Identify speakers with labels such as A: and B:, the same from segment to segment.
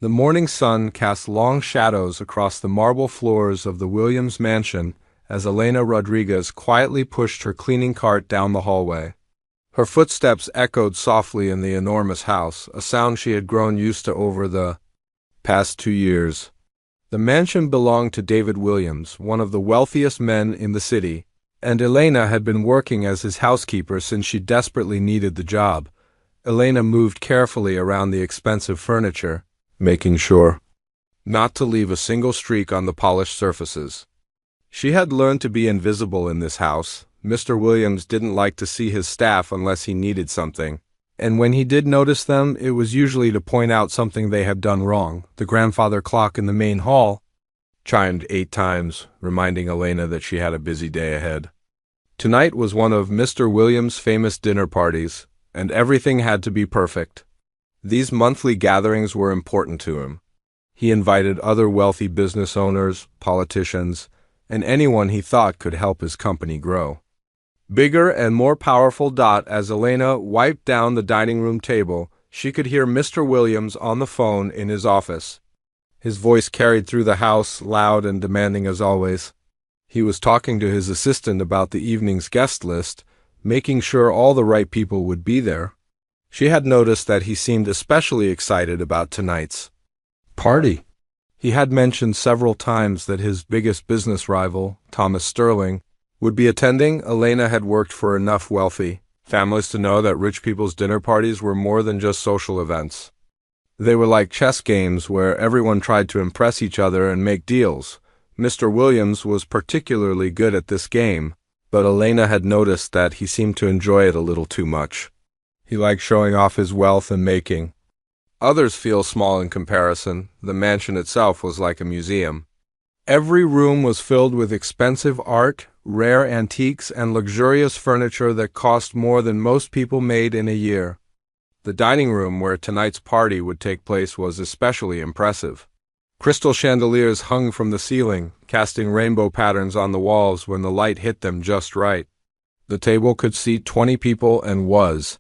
A: The morning sun cast long shadows across the marble floors of the Williams mansion as Elena Rodriguez quietly pushed her cleaning cart down the hallway. Her footsteps echoed softly in the enormous house, a sound she had grown used to over the past 2 years. The mansion belonged to David Williams, one of the wealthiest men in the city, and Elena had been working as his housekeeper since she desperately needed the job. Elena moved carefully around the expensive furniture, making sure not to leave a single streak on the polished surfaces. She had learned to be invisible in this house. Mr. Williams didn't like to see his staff unless he needed something, and when he did notice them, it was usually to point out something they had done wrong. The grandfather clock in the main hall chimed 8 times, reminding Elena that she had a busy day ahead. Tonight was one of Mr. Williams' famous dinner parties, and everything had to be perfect. These monthly gatherings were important to him. He invited other wealthy business owners, politicians, and anyone he thought could help his company grow. Bigger and more powerful. As Elena wiped down the dining room table, she could hear Mr. Williams on the phone in his office. His voice carried through the house, loud and demanding as always. He was talking to his assistant about the evening's guest list, making sure all the right people would be there. She had noticed that he seemed especially excited about tonight's party. He had mentioned several times that his biggest business rival, Thomas Sterling, would be attending. Elena had worked for enough wealthy families to know that rich people's dinner parties were more than just social events. They were like chess games where everyone tried to impress each other and make deals. Mr. Williams was particularly good at this game, but Elena had noticed that he seemed to enjoy it a little too much. He liked showing off his wealth and making others feel small in comparison. The mansion itself was like a museum. Every room was filled with expensive art, rare antiques, and luxurious furniture that cost more than most people made in a year. The dining room where tonight's party would take place was especially impressive. Crystal chandeliers hung from the ceiling, casting rainbow patterns on the walls when the light hit them just right. The table could seat 20 people and was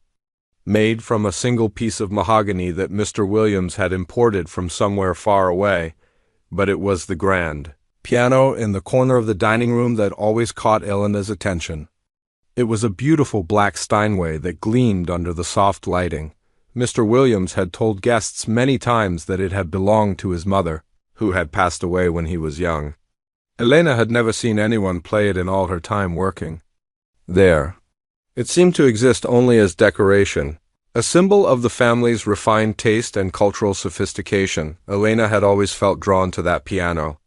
A: made from a single piece of mahogany that Mr. Williams had imported from somewhere far away, but it was the grand piano in the corner of the dining room that always caught Elena's attention. It was a beautiful black Steinway that gleamed under the soft lighting. Mr. Williams had told guests many times that it had belonged to his mother, who had passed away when he was young. Elena had never seen anyone play it in all her time working there. It seemed to exist only as decoration, a symbol of the family's refined taste and cultural sophistication. Elena had always felt drawn to that piano.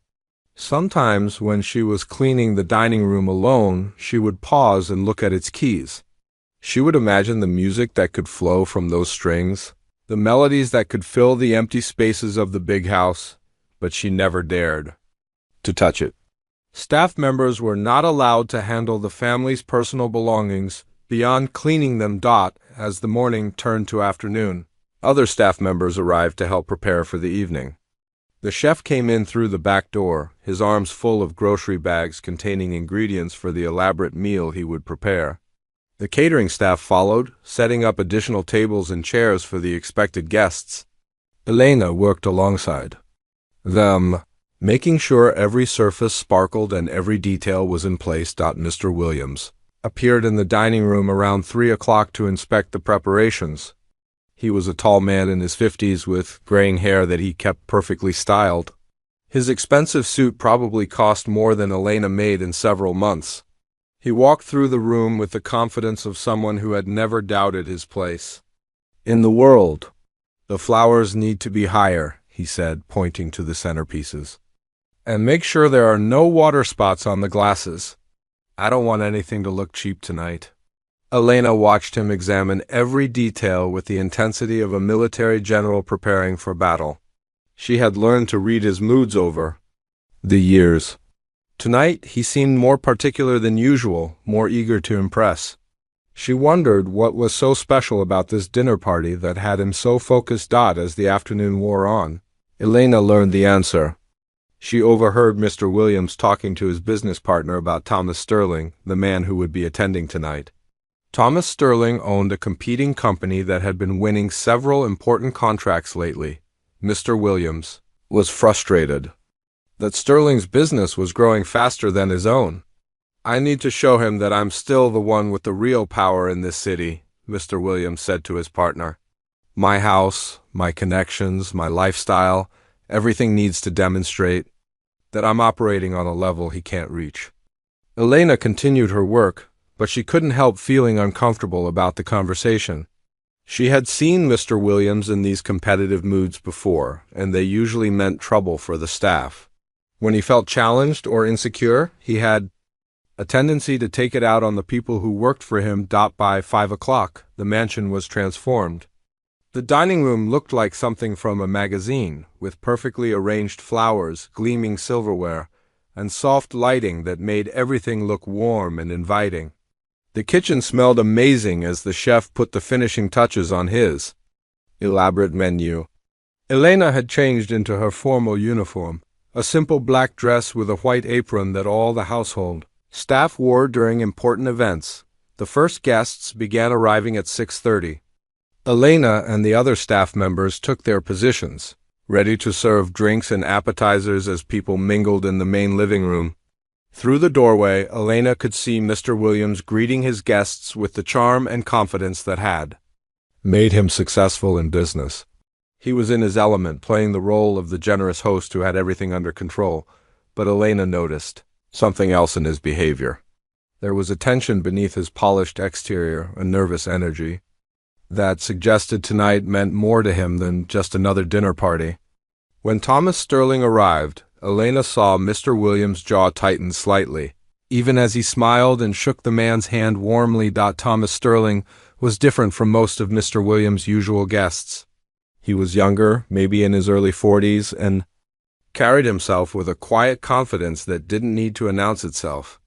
A: Sometimes, when she was cleaning the dining room alone, she would pause and look at its keys. She would imagine the music that could flow from those strings, the melodies that could fill the empty spaces of the big house, but she never dared to touch it. Staff members were not allowed to handle the family's personal belongings beyond cleaning them. As the morning turned to afternoon, other staff members arrived to help prepare for the evening. The chef came in through the back door, his arms full of grocery bags containing ingredients for the elaborate meal he would prepare. The catering staff followed, setting up additional tables and chairs for the expected guests. Elena worked alongside them, making sure every surface sparkled and every detail was in place. Mr. Williams appeared in the dining room around 3 o'clock to inspect the preparations. He was a tall man in his 50s with graying hair that he kept perfectly styled. His expensive suit probably cost more than Elena made in several months. He walked through the room with the confidence of someone who had never doubted his place in the world. "The flowers need to be higher," he said, pointing to the centerpieces. "And make sure there are no water spots on the glasses. I don't want anything to look cheap tonight." Elena watched him examine every detail with the intensity of a military general preparing for battle. She had learned to read his moods over the years. Tonight, he seemed more particular than usual, more eager to impress. She wondered what was so special about this dinner party that had him so focused. As the afternoon wore on, Elena learned the answer. She overheard Mr. Williams talking to his business partner about Thomas Sterling, the man who would be attending tonight. Thomas Sterling owned a competing company that had been winning several important contracts lately. Mr. Williams was frustrated that Sterling's business was growing faster than his own. "I need to show him that I'm still the one with the real power in this city," Mr. Williams said to his partner. "My house, my connections, my lifestyle, everything needs to demonstrate that I'm operating on a level he can't reach." Elena continued her work, but she couldn't help feeling uncomfortable about the conversation. She had seen Mr. Williams in these competitive moods before, and they usually meant trouble for the staff. When he felt challenged or insecure, he had a tendency to take it out on the people who worked for him. By 5 o'clock, the mansion was transformed. The dining room looked like something from a magazine, with perfectly arranged flowers, gleaming silverware, and soft lighting that made everything look warm and inviting. The kitchen smelled amazing as the chef put the finishing touches on his elaborate menu. Elena had changed into her formal uniform, a simple black dress with a white apron that all the household staff wore during important events. The first guests began arriving at 6:30. Elena and the other staff members took their positions, ready to serve drinks and appetizers as people mingled in the main living room. Through the doorway, Elena could see Mr. Williams greeting his guests with the charm and confidence that had made him successful in business. He was in his element, playing the role of the generous host who had everything under control, but Elena noticed something else in his behavior. There was a tension beneath his polished exterior, a nervous energy that suggested tonight meant more to him than just another dinner party. When Thomas Sterling arrived, Elena saw Mr. Williams' jaw tighten slightly, even as he smiled and shook the man's hand warmly. Thomas Sterling was different from most of Mr. Williams' usual guests. He was younger, maybe in his early 40s, and carried himself with a quiet confidence that didn't need to announce itself.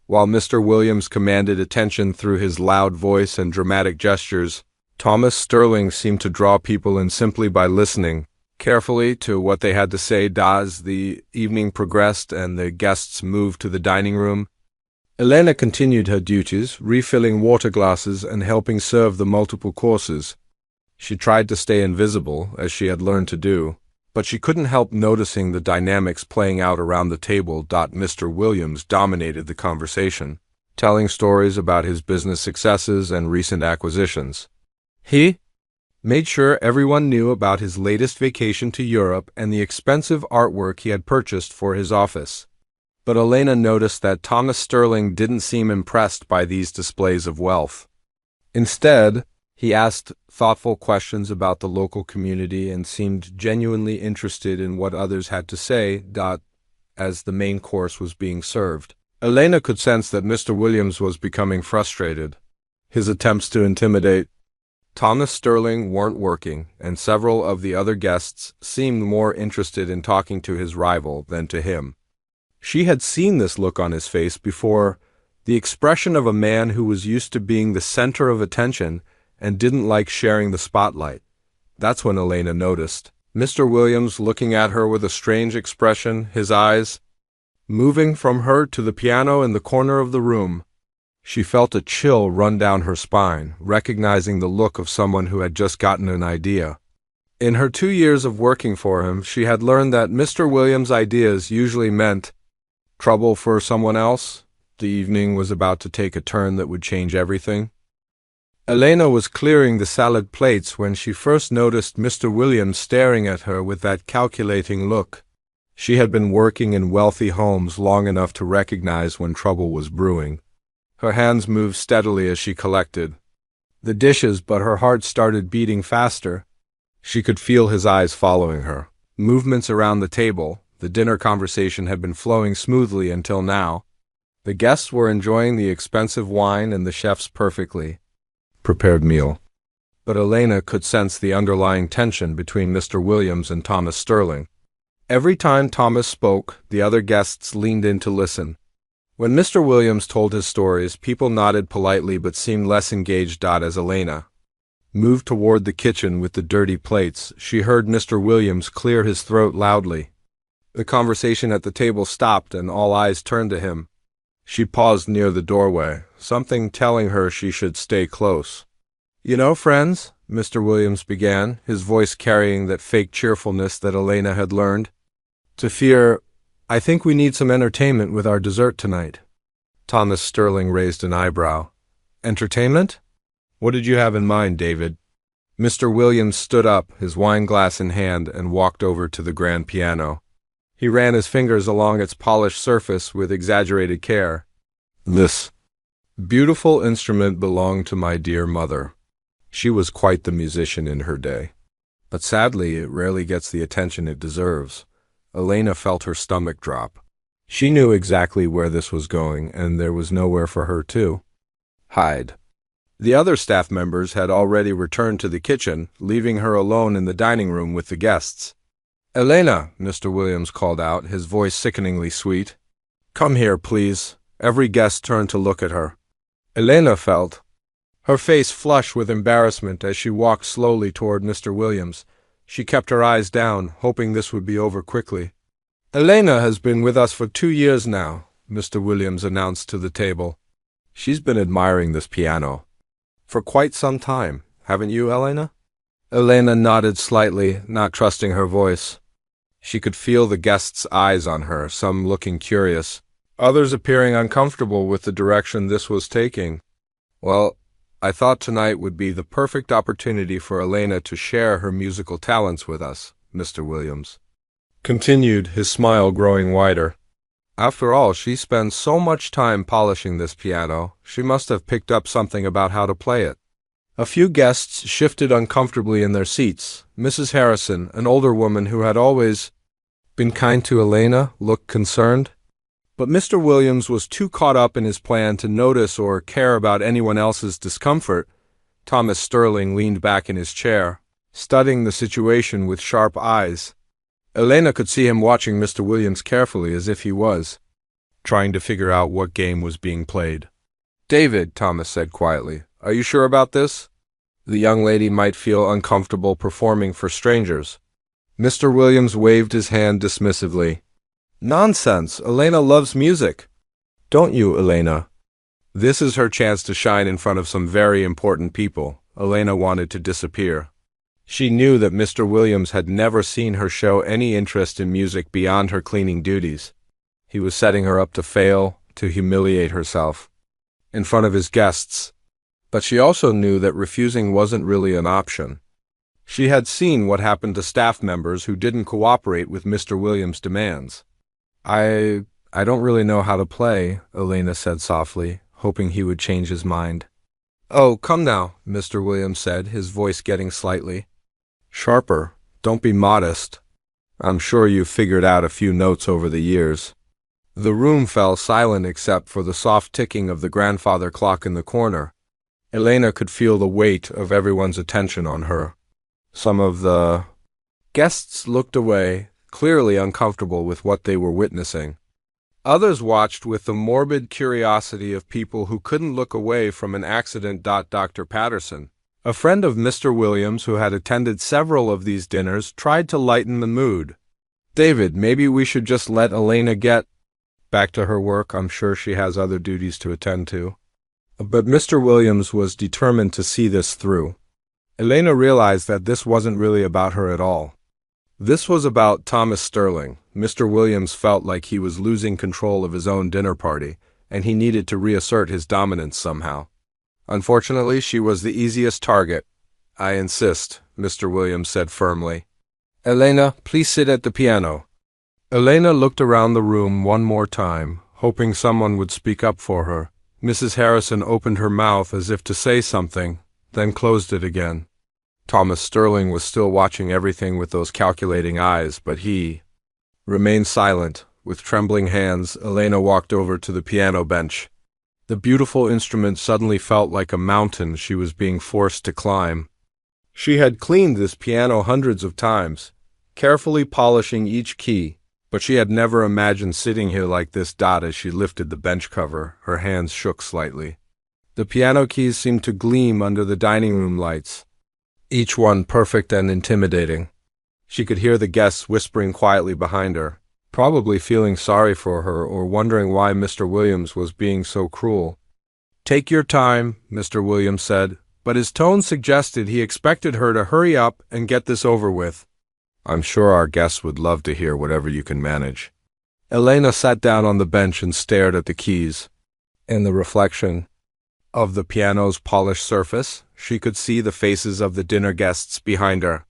A: While Mr. Williams commanded attention through his loud voice and dramatic gestures, Thomas Sterling seemed to draw people in simply by listening carefully to what they had to say. As the evening progressed and the guests moved to the dining room, Elena continued her duties, refilling water glasses and helping serve the multiple courses. She tried to stay invisible, as she had learned to do, but she couldn't help noticing the dynamics playing out around the table. Mr. Williams dominated the conversation, telling stories about his business successes and recent acquisitions. He made sure everyone knew about his latest vacation to Europe and the expensive artwork he had purchased for his office. But Elena noticed that Thomas Sterling didn't seem impressed by these displays of wealth. Instead, he asked thoughtful questions about the local community and seemed genuinely interested in what others had to say. As the main course was being served, Elena could sense that Mr. Williams was becoming frustrated. His attempts to intimidate Thomas Sterling weren't working, and several of the other guests seemed more interested in talking to his rival than to him. She had seen this look on his face before, the expression of a man who was used to being the center of attention and didn't like sharing the spotlight. That's when Elena noticed Mr. Williams looking at her with a strange expression, his eyes moving from her to the piano in the corner of the room. She felt a chill run down her spine, recognizing the look of someone who had just gotten an idea. In her 2 years of working for him, she had learned that Mr. Williams' ideas usually meant trouble for someone else. The evening was about to take a turn that would change everything. Elena was clearing the salad plates when she first noticed Mr. Williams staring at her with that calculating look. She had been working in wealthy homes long enough to recognize when trouble was brewing. Her hands moved steadily as she collected the dishes, but her heart started beating faster. She could feel his eyes following her movements around the table. The dinner conversation had been flowing smoothly until now. The guests were enjoying the expensive wine and the chef's perfectly prepared meal. But Elena could sense the underlying tension between Mr. Williams and Thomas Sterling. Every time Thomas spoke, the other guests leaned in to listen. When Mr. Williams told his stories, people nodded politely but seemed less engaged. As Elena moved toward the kitchen with the dirty plates, she heard Mr. Williams clear his throat loudly. The conversation at the table stopped and all eyes turned to him. She paused near the doorway, something telling her she should stay close. "You know, friends," Mr. Williams began, his voice carrying that fake cheerfulness that Elena had learned. To fear, I think we need some entertainment with our dessert tonight. Thomas Sterling raised an eyebrow. Entertainment? What did you have in mind, David? Mr. Williams stood up, his wine glass in hand, and walked over to the grand piano. He ran his fingers along its polished surface with exaggerated care. This beautiful instrument belonged to my dear mother. She was quite the musician in her day. But sadly, it rarely gets the attention it deserves. Elena felt her stomach drop. She knew exactly where this was going, and there was nowhere for her to hide. The other staff members had already returned to the kitchen, leaving her alone in the dining room with the guests. Elena, Mr. Williams called out, his voice sickeningly sweet. Come here, please. Every guest turned to look at her. Elena felt her face flush with embarrassment as she walked slowly toward Mr. Williams. She kept her eyes down, hoping this would be over quickly. Elena has been with us for 2 years now, Mr. Williams announced to the table. She's been admiring this piano for quite some time, haven't you, Elena? Elena nodded slightly, not trusting her voice. She could feel the guests' eyes on her, some looking curious, others appearing uncomfortable with the direction this was taking. Well, I thought tonight would be the perfect opportunity for Elena to share her musical talents with us, Mr. Williams continued, his smile growing wider. After all, she spends so much time polishing this piano, she must have picked up something about how to play it. A few guests shifted uncomfortably in their seats. Mrs. Harrison, an older woman who had always been kind to Elena, looked concerned. But Mr. Williams was too caught up in his plan to notice or care about anyone else's discomfort. Thomas Sterling leaned back in his chair, studying the situation with sharp eyes. Elena could see him watching Mr. Williams carefully, as if he was trying to figure out what game was being played. David, Thomas said quietly, are you sure about this? The young lady might feel uncomfortable performing for strangers. Mr. Williams waved his hand dismissively. Nonsense, Elena loves music. Don't you, Elena? This is her chance to shine in front of some very important people. Elena wanted to disappear. She knew that Mr. Williams had never seen her show any interest in music beyond her cleaning duties. He was setting her up to fail, to humiliate herself in front of his guests. But she also knew that refusing wasn't really an option. She had seen what happened to staff members who didn't cooperate with Mr. Williams' demands. I don't really know how to play, Elena said softly, hoping he would change his mind. Oh, come now, Mr. Williams said, his voice getting slightly sharper. Don't be modest. I'm sure you've figured out a few notes over the years. The room fell silent except for the soft ticking of the grandfather clock in the corner. Elena could feel the weight of everyone's attention on her. Some of the guests looked away, clearly uncomfortable with what they were witnessing. Others watched with the morbid curiosity of people who couldn't look away from an accident. Dr. Patterson, a friend of Mr. Williams who had attended several of these dinners, tried to lighten the mood. David, maybe we should just let Elena get back to her work. I'm sure she has other duties to attend to. But Mr. Williams was determined to see this through. Elena realized that this wasn't really about her at all. This was about Thomas Sterling. Mr. Williams felt like he was losing control of his own dinner party, and he needed to reassert his dominance somehow. Unfortunately, she was the easiest target. I insist, Mr. Williams said firmly. Elena, please sit at the piano. Elena looked around the room one more time, hoping someone would speak up for her. Mrs. Harrison opened her mouth as if to say something, then closed it again. Thomas Sterling was still watching everything with those calculating eyes, but he remained silent. With trembling hands, Elena walked over to the piano bench. The beautiful instrument suddenly felt like a mountain she was being forced to climb. She had cleaned this piano hundreds of times, carefully polishing each key, but she had never imagined sitting here like this. As she lifted the bench cover, her hands shook slightly. The piano keys seemed to gleam under the dining room lights, each one perfect and intimidating. She could hear the guests whispering quietly behind her, probably feeling sorry for her or wondering why Mr. Williams was being so cruel. Take your time, Mr. Williams said. but his tone suggested he expected her to hurry up and get this over with. "I'm sure our guests would love to hear whatever you can manage." Elena sat down on the bench and stared at the keys. In the reflection of the piano's polished surface, she could see the faces of the dinner guests behind her.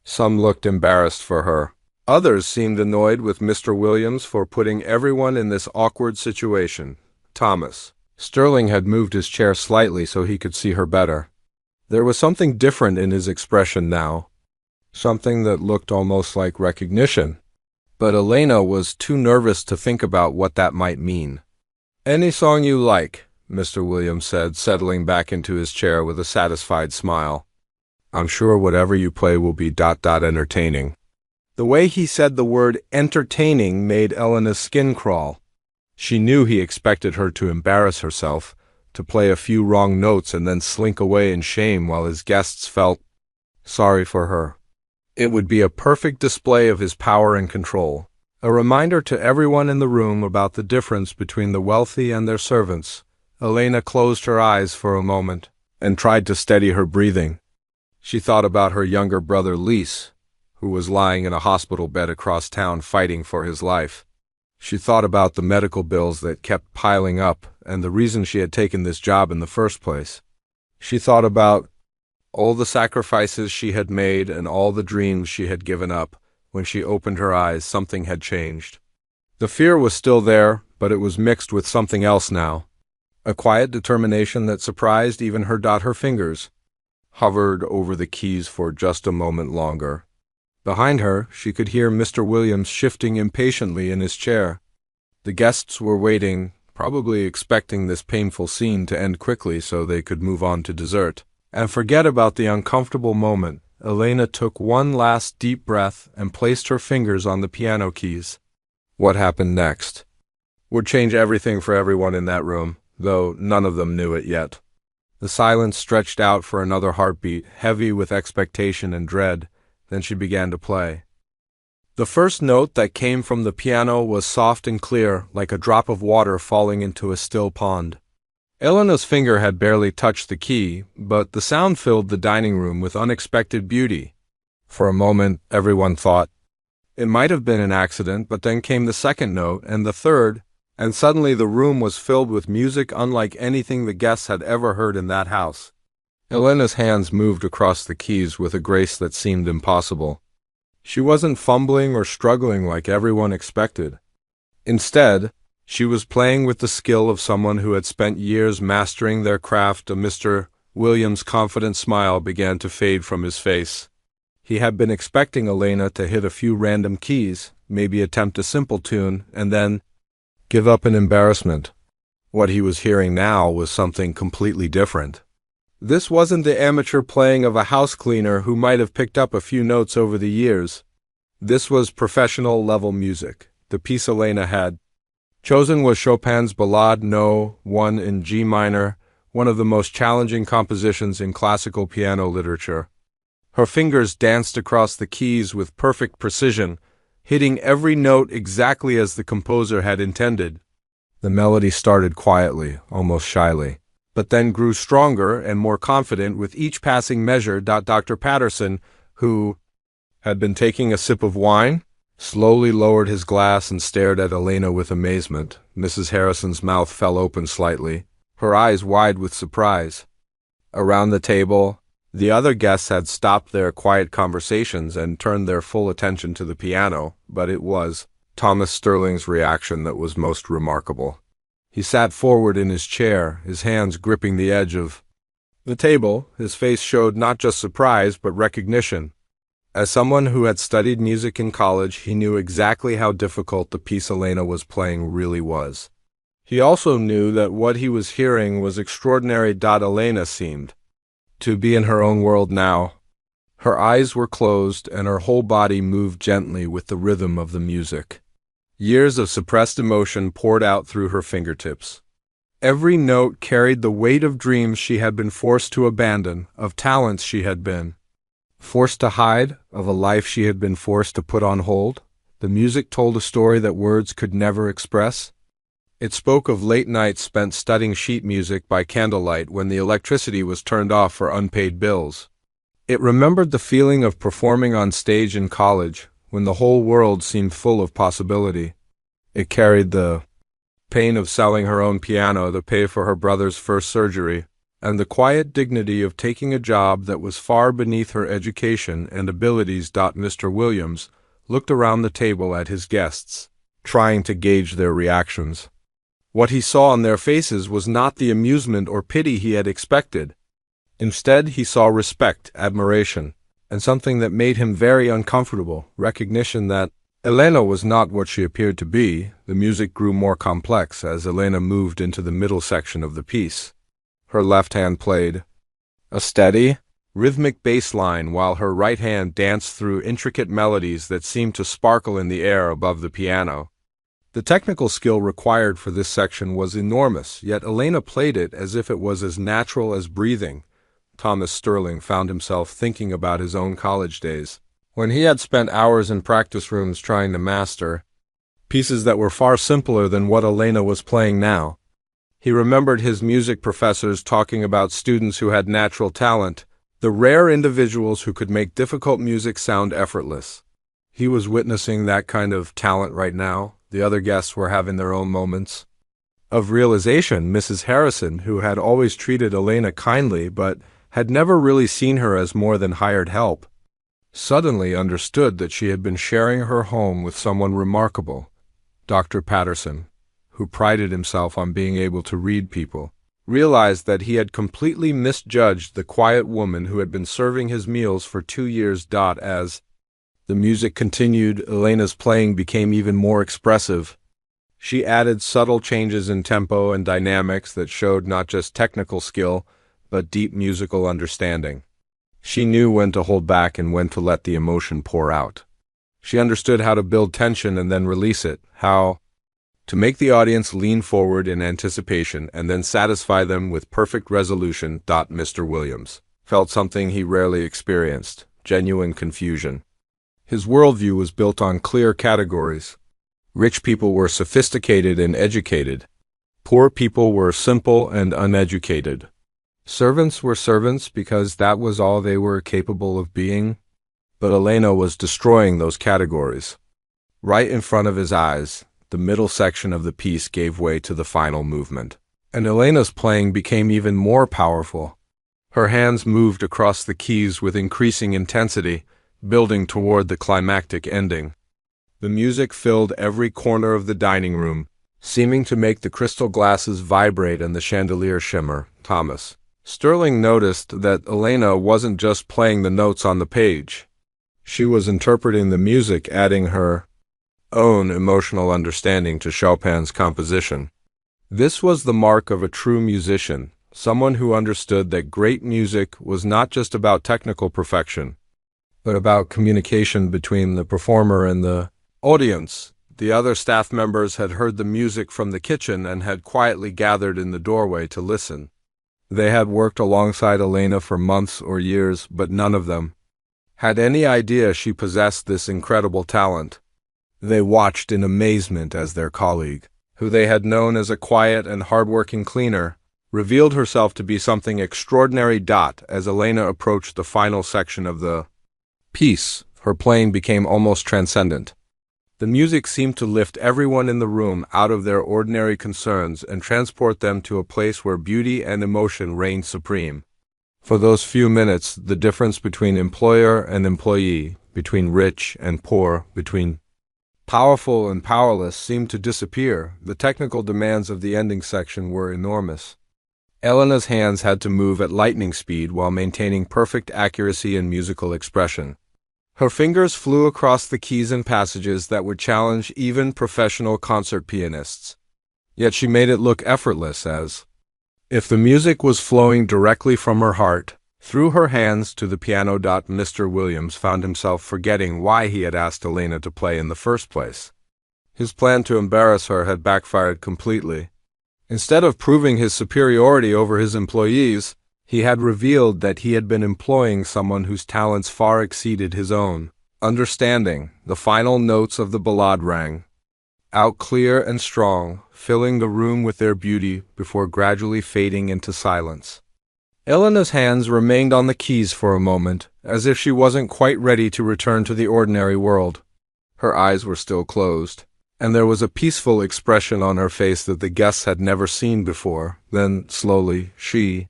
A: Some looked embarrassed for her. Others seemed annoyed with Mr. Williams for putting everyone in this awkward situation. Thomas Sterling had moved his chair slightly so he could see her better. There was something different in his expression now, something that looked almost like recognition. But Elena was too nervous to think about what that might mean. "Any song you like," Mr. Williams said, settling back into his chair with a satisfied smile. "I'm sure whatever you play will be entertaining." The way he said the word entertaining made Elena's skin crawl. She knew he expected her to embarrass herself, to play a few wrong notes and then slink away in shame while his guests felt sorry for her. It would be a perfect display of his power and control, a reminder to everyone in the room about the difference between the wealthy and their servants. Elena closed her eyes for a moment and tried to steady her breathing. She thought about her younger brother Lise, who was lying in a hospital bed across town fighting for his life. She thought about the medical bills that kept piling up and the reason she had taken this job in the first place. She thought about all the sacrifices she had made and all the dreams she had given up. When she opened her eyes, something had changed. The fear was still there, but it was mixed with something else now. A quiet determination that surprised even her. Her fingers hovered over the keys for just a moment longer. Behind her, she could hear Mr. Williams shifting impatiently in his chair. The guests were waiting, probably expecting this painful scene to end quickly so they could move on to dessert and forget about the uncomfortable moment. Elena took one last deep breath and placed her fingers on the piano keys. What happened next would change everything for everyone in that room, though none of them knew it yet. The silence stretched out for another heartbeat, heavy with expectation and dread. Then she began to play. The first note that came from the piano was soft and clear, like a drop of water falling into a still pond. Elena's finger had barely touched the key, but the sound filled the dining room with unexpected beauty. For a moment, everyone thought it might have been an accident, but then came the second note and the third, and suddenly the room was filled with music unlike anything the guests had ever heard in that house. Elena's hands moved across the keys with a grace that seemed impossible. She wasn't fumbling or struggling like everyone expected. Instead, she was playing with the skill of someone who had spent years mastering their craft. Mr. Williams' confident smile began to fade from his face. He had been expecting Elena to hit a few random keys, maybe attempt a simple tune, and then give up in embarrassment. What he was hearing now was something completely different. This wasn't the amateur playing of a house cleaner who might have picked up a few notes over the years. This was professional-level music. The piece Elena had chosen was Chopin's Ballade No. 1 in G minor, one of the most challenging compositions in classical piano literature. Her fingers danced across the keys with perfect precision, hitting every note exactly as the composer had intended. The melody started quietly, almost shyly, but then grew stronger and more confident with each passing measure. Dr. Patterson, who had been taking a sip of wine, slowly lowered his glass and stared at Elena with amazement. Mrs. Harrison's mouth fell open slightly, her eyes wide with surprise. Around the table, the other guests had stopped their quiet conversations and turned their full attention to the piano, but it was Thomas Sterling's reaction that was most remarkable. He sat forward in his chair, his hands gripping the edge of the table. His face showed not just surprise, but recognition. As someone who had studied music in college, he knew exactly how difficult the piece Elena was playing really was. He also knew that what he was hearing was extraordinary. Elena seemed to be in her own world now. Her eyes were closed, and her whole body moved gently with the rhythm of the music. Years of suppressed emotion poured out through her fingertips. Every note carried the weight of dreams she had been forced to abandon, of talents she had been forced to hide, of a life she had been forced to put on hold. The music told a story that words could never express. It spoke of late nights spent studying sheet music by candlelight when the electricity was turned off for unpaid bills. It remembered the feeling of performing on stage in college, when the whole world seemed full of possibility. It carried the pain of selling her own piano to pay for her brother's first surgery, and the quiet dignity of taking a job that was far beneath her education and abilities. Mr. Williams looked around the table at his guests, trying to gauge their reactions. What he saw on their faces was not the amusement or pity he had expected. Instead, he saw respect, admiration, and something that made him very uncomfortable, recognition that Elena was not what she appeared to be. The music grew more complex as Elena moved into the middle section of the piece. Her left hand played a steady, rhythmic bass line while her right hand danced through intricate melodies that seemed to sparkle in the air above the piano. The technical skill required for this section was enormous, yet Elena played it as if it was as natural as breathing. Thomas Sterling found himself thinking about his own college days, when he had spent hours in practice rooms trying to master pieces that were far simpler than what Elena was playing now. He remembered his music professors talking about students who had natural talent, the rare individuals who could make difficult music sound effortless. He was witnessing that kind of talent right now. The other guests were having their own moments of realization. Mrs. Harrison, who had always treated Elena kindly but had never really seen her as more than hired help, suddenly understood that she had been sharing her home with someone remarkable. Dr. Patterson, who prided himself on being able to read people, realized that he had completely misjudged the quiet woman who had been serving his meals for 2 years. As the music continued, Elena's playing became even more expressive. She added subtle changes in tempo and dynamics that showed not just technical skill, but deep musical understanding. She knew when to hold back and when to let the emotion pour out. She understood how to build tension and then release it, how to make the audience lean forward in anticipation and then satisfy them with perfect resolution. Mr. Williams felt something he rarely experienced: genuine confusion. His worldview was built on clear categories. Rich people were sophisticated and educated. Poor people were simple and uneducated. Servants were servants because that was all they were capable of being. But Elena was destroying those categories. Right in front of his eyes, the middle section of the piece gave way to the final movement, and Elena's playing became even more powerful. Her hands moved across the keys with increasing intensity, building toward the climactic ending. The music filled every corner of the dining room, seeming to make the crystal glasses vibrate and the chandelier shimmer. Thomas Sterling noticed that Elena wasn't just playing the notes on the page. She was interpreting the music, adding her own emotional understanding to Chopin's composition. This was the mark of a true musician, someone who understood that great music was not just about technical perfection, but about communication between the performer and the audience. The other staff members had heard the music from the kitchen and had quietly gathered in the doorway to listen. They had worked alongside Elena for months or years, but none of them had any idea she possessed this incredible talent. They watched in amazement as their colleague, who they had known as a quiet and hard-working cleaner, revealed herself to be something extraordinary. As Elena approached the final section of the piece, her playing became almost transcendent. The music seemed to lift everyone in the room out of their ordinary concerns and transport them to a place where beauty and emotion reigned supreme. For those few minutes, the difference between employer and employee, between rich and poor, between powerful and powerless seemed to disappear. The technical demands of the ending section were enormous. Elena's hands had to move at lightning speed while maintaining perfect accuracy and musical expression. Her fingers flew across the keys and passages that would challenge even professional concert pianists. Yet she made it look effortless, as if the music was flowing directly from her heart, through her hands to the piano. Mr. Williams found himself forgetting why he had asked Elena to play in the first place. His plan to embarrass her had backfired completely. Instead of proving his superiority over his employees, he had revealed that he had been employing someone whose talents far exceeded his own. Understanding, the final notes of the ballade rang. out clear and strong, filling the room with their beauty before gradually fading into silence. Elena's hands remained on the keys for a moment, as if she wasn't quite ready to return to the ordinary world. Her eyes were still closed, and there was a peaceful expression on her face that the guests had never seen before. Then, slowly, she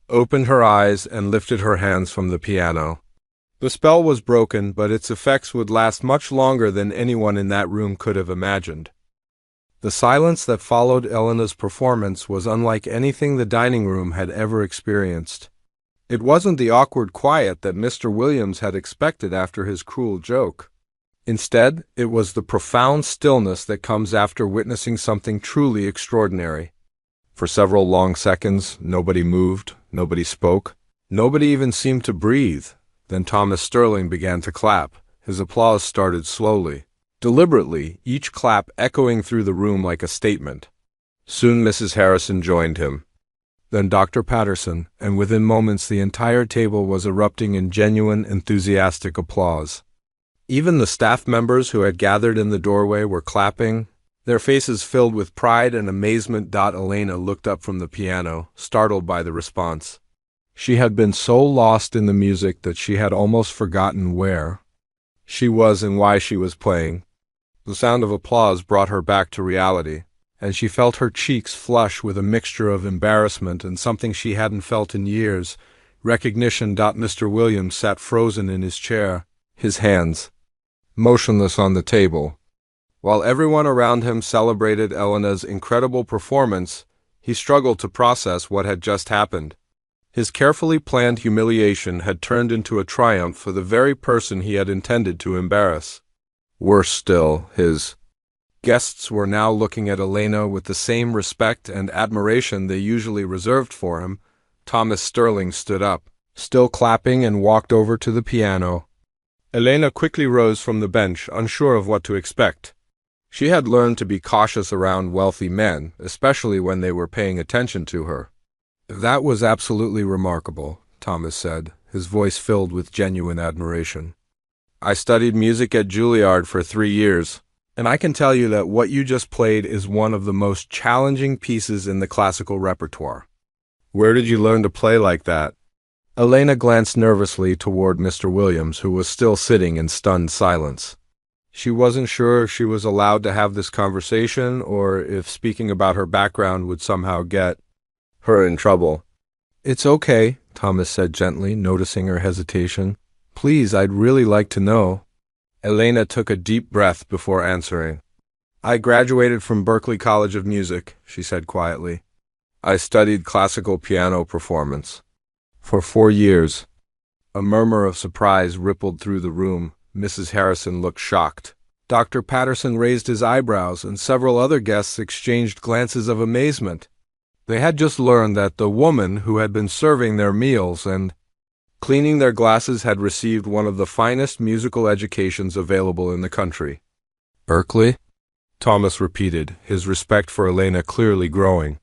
A: opened her eyes and lifted her hands from the piano. The spell was broken, but its effects would last much longer than anyone in that room could have imagined. The silence that followed Elena's performance was unlike anything the dining room had ever experienced. It wasn't the awkward quiet that Mr. Williams had expected after his cruel joke. Instead, it was the profound stillness that comes after witnessing something truly extraordinary. For several long seconds, nobody moved, nobody spoke, nobody even seemed to breathe. Then Thomas Sterling began to clap. His applause started slowly, deliberately, each clap echoing through the room like a statement. Soon Mrs. Harrison joined him. Then Dr. Patterson, and within moments the entire table was erupting in genuine, enthusiastic applause. Even the staff members who had gathered in the doorway were clapping, their faces filled with pride and amazement. Elena looked up from the piano, startled by the response. She had been so lost in the music that she had almost forgotten where she was and why she was playing. The sound of applause brought her back to reality, and she felt her cheeks flush with a mixture of embarrassment and something she hadn't felt in years, recognition. Mr. Williams sat frozen in his chair, his hands motionless on the table. While everyone around him celebrated Elena's incredible performance, he struggled to process what had just happened. His carefully planned humiliation had turned into a triumph for the very person he had intended to embarrass. Worse still, his guests were now looking at Elena with the same respect and admiration they usually reserved for him. Thomas Sterling stood up, still clapping, and walked over to the piano. Elena quickly rose from the bench, unsure of what to expect. She had learned to be cautious around wealthy men, especially when they were paying attention to her. "That was absolutely remarkable," Thomas said, his voice filled with genuine admiration. "I studied music at Juilliard for 3 years, and I can tell you that what you just played is one of the most challenging pieces in the classical repertoire. Where did you learn to play like that?" Elena glanced nervously toward Mr. Williams, who was still sitting in stunned silence. She wasn't sure if she was allowed to have this conversation or if speaking about her background would somehow get her in trouble. "It's okay," Thomas said gently, noticing her hesitation. "Please, I'd really like to know." Elena took a deep breath before answering. "I graduated from Berklee College of Music," she said quietly. "I studied classical piano performance for 4 years. A murmur of surprise rippled through the room. Mrs. Harrison looked shocked. Dr. Patterson raised his eyebrows, and several other guests exchanged glances of amazement. They had just learned that the woman who had been serving their meals and cleaning their glasses had received one of the finest musical educations available in the country. "Berklee?" Thomas repeated, his respect for Elena clearly growing.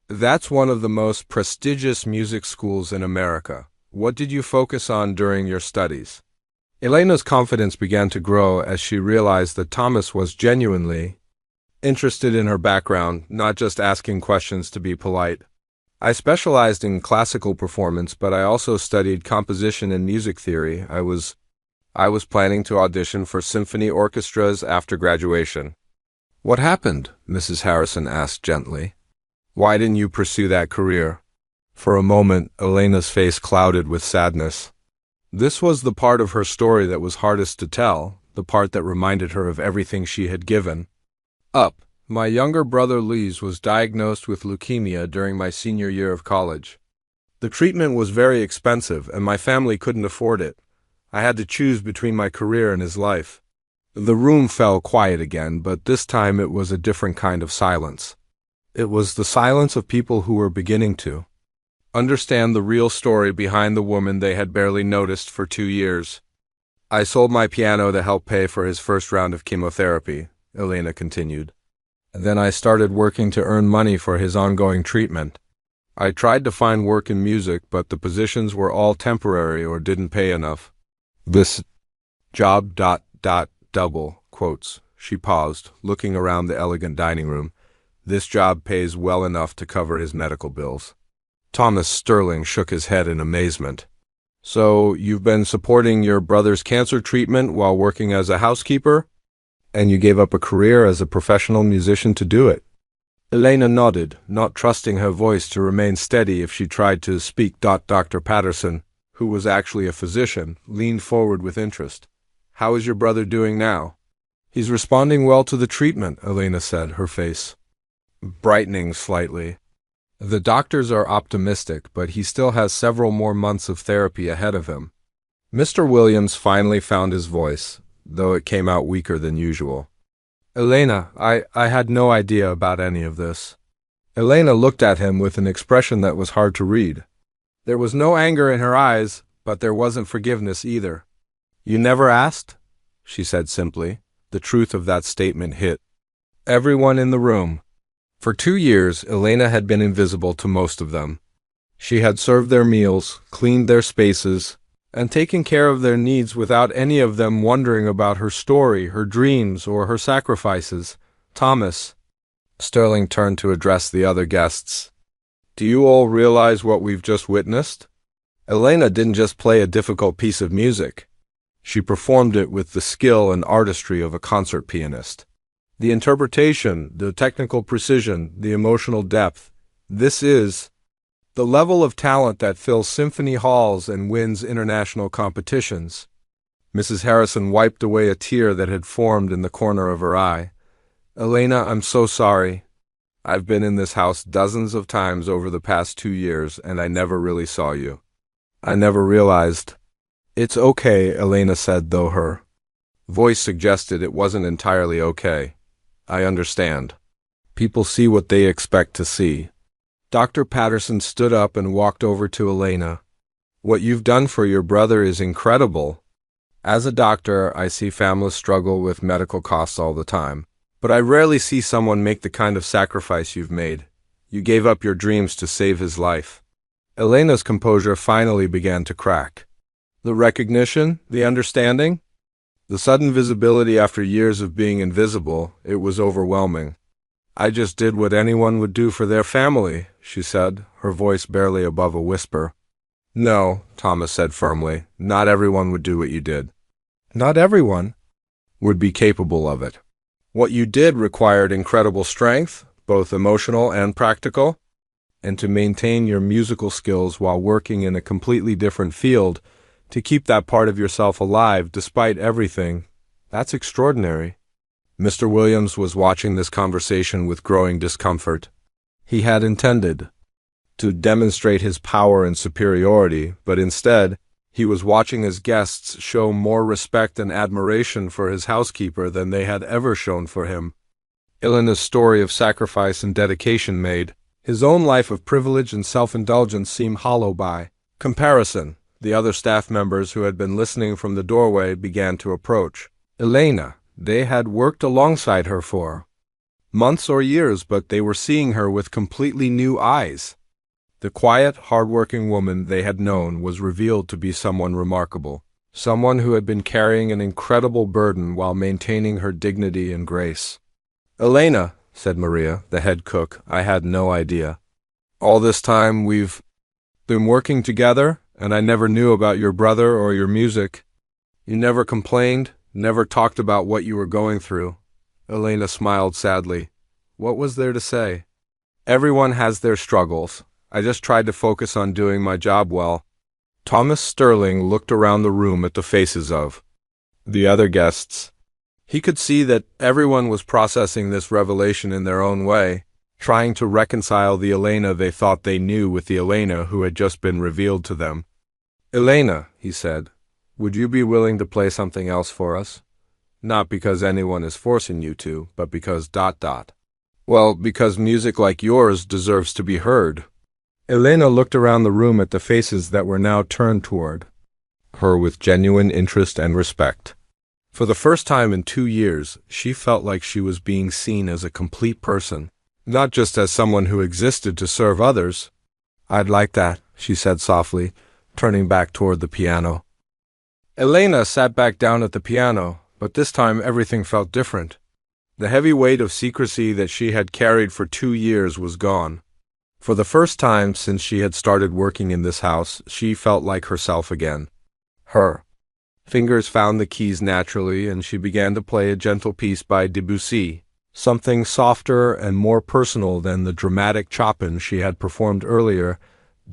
A: "That's one of the most prestigious music schools in America. What did you focus on during your studies?" Elena's confidence began to grow as she realized that Thomas was genuinely interested in her background, not just asking questions to be polite. "I specialized in classical performance, but I also studied composition and music theory. I was planning to audition for symphony orchestras after graduation." "What happened?" Mrs. Harrison asked gently. "Why didn't you pursue that career?" For a moment, Elena's face clouded with sadness. This was the part of her story that was hardest to tell, the part that reminded her of everything she had given up. "My younger brother Lise was diagnosed with leukemia during my senior year of college. The treatment was very expensive, and my family couldn't afford it. I had to choose between my career and his life." The room fell quiet again, but this time it was a different kind of silence. It was the silence of people who were beginning to understand the real story behind the woman they had barely noticed for 2 years. "I sold my piano to help pay for his first round of chemotherapy," Elena continued. "Then I started working to earn money for his ongoing treatment. I tried to find work in music, but the positions were all temporary or didn't pay enough. This job ... double quotes She paused, looking around the elegant dining room. This job pays well enough to cover his medical bills. Thomas Sterling shook his head in amazement. So, you've been supporting your brother's cancer treatment while working as a housekeeper? And you gave up a career as a professional musician to do it? Elena nodded, not trusting her voice to remain steady if she tried to speak. Dr. Patterson, who was actually a physician, leaned forward with interest. How is your brother doing now? He's responding well to the treatment, Elena said, her face brightening slightly. The doctors are optimistic, but he still has several more months of therapy ahead of him. Mr. Williams finally found his voice, though it came out weaker than usual. Elena, I had no idea about any of this. Elena looked at him with an expression that was hard to read. There was no anger in her eyes, but there wasn't forgiveness either. You never asked? She said simply. The truth of that statement hit everyone in the room. For 2 years, Elena had been invisible to most of them. She had served their meals, cleaned their spaces, and taken care of their needs without any of them wondering about her story, her dreams, or her sacrifices. Thomas. Sterling turned to address the other guests. Do you all realize what we've just witnessed? Elena didn't just play a difficult piece of music. She performed it with the skill and artistry of a concert pianist. The interpretation, the technical precision, the emotional depth. This is the level of talent that fills symphony halls and wins international competitions. Mrs. Harrison wiped away a tear that had formed in the corner of her eye. Elena, I'm so sorry. I've been in this house dozens of times over the past 2 years, and I never really saw you. I never realized. It's okay, Elena said, though her voice suggested it wasn't entirely okay. I understand. People see what they expect to see. Dr. Patterson stood up and walked over to Elena. What you've done for your brother is incredible. As a doctor, I see families struggle with medical costs all the time, but I rarely see someone make the kind of sacrifice you've made. You gave up your dreams to save his life. Elena's composure finally began to crack. The recognition, the understanding, the sudden visibility after years of being invisible, it was overwhelming. I just did what anyone would do for their family, she said, her voice barely above a whisper. No, Thomas said firmly, not everyone would do what you did. Not everyone would be capable of it. What you did required incredible strength, both emotional and practical, and to maintain your musical skills while working in a completely different field, to keep that part of yourself alive despite everything, that's extraordinary. Mr. Williams was watching this conversation with growing discomfort. He had intended to demonstrate his power and superiority, but instead, he was watching his guests show more respect and admiration for his housekeeper than they had ever shown for him. Elena's story of sacrifice and dedication made his own life of privilege and self-indulgence seem hollow by comparison. The other staff members who had been listening from the doorway began to approach. Elena, they had worked alongside her for months or years, but they were seeing her with completely new eyes. The quiet, hard-working woman they had known was revealed to be someone remarkable, someone who had been carrying an incredible burden while maintaining her dignity and grace. Elena, said Maria, the head cook, I had no idea. All this time we've been working together, and I never knew about your brother or your music. You never complained, never talked about what you were going through. Elena smiled sadly. What was there to say? Everyone has their struggles. I just tried to focus on doing my job well. Thomas Sterling looked around the room at the faces of the other guests. He could see that everyone was processing this revelation in their own way, trying to reconcile the Elena they thought they knew with the Elena who had just been revealed to them. Elena, he said, would you be willing to play something else for us? Not because anyone is forcing you to, but because ... Well, because music like yours deserves to be heard. Elena looked around the room at the faces that were now turned toward her with genuine interest and respect. For the first time in 2 years, she felt like she was being seen as a complete person, not just as someone who existed to serve others. I'd like that, she said softly, turning back toward the piano. Elena sat back down at the piano, but this time everything felt different. The heavy weight of secrecy that she had carried for 2 years was gone. For the first time since she had started working in this house, she felt like herself again. Her fingers found the keys naturally, and she began to play a gentle piece by Debussy, something softer and more personal than the dramatic Chopin she had performed earlier.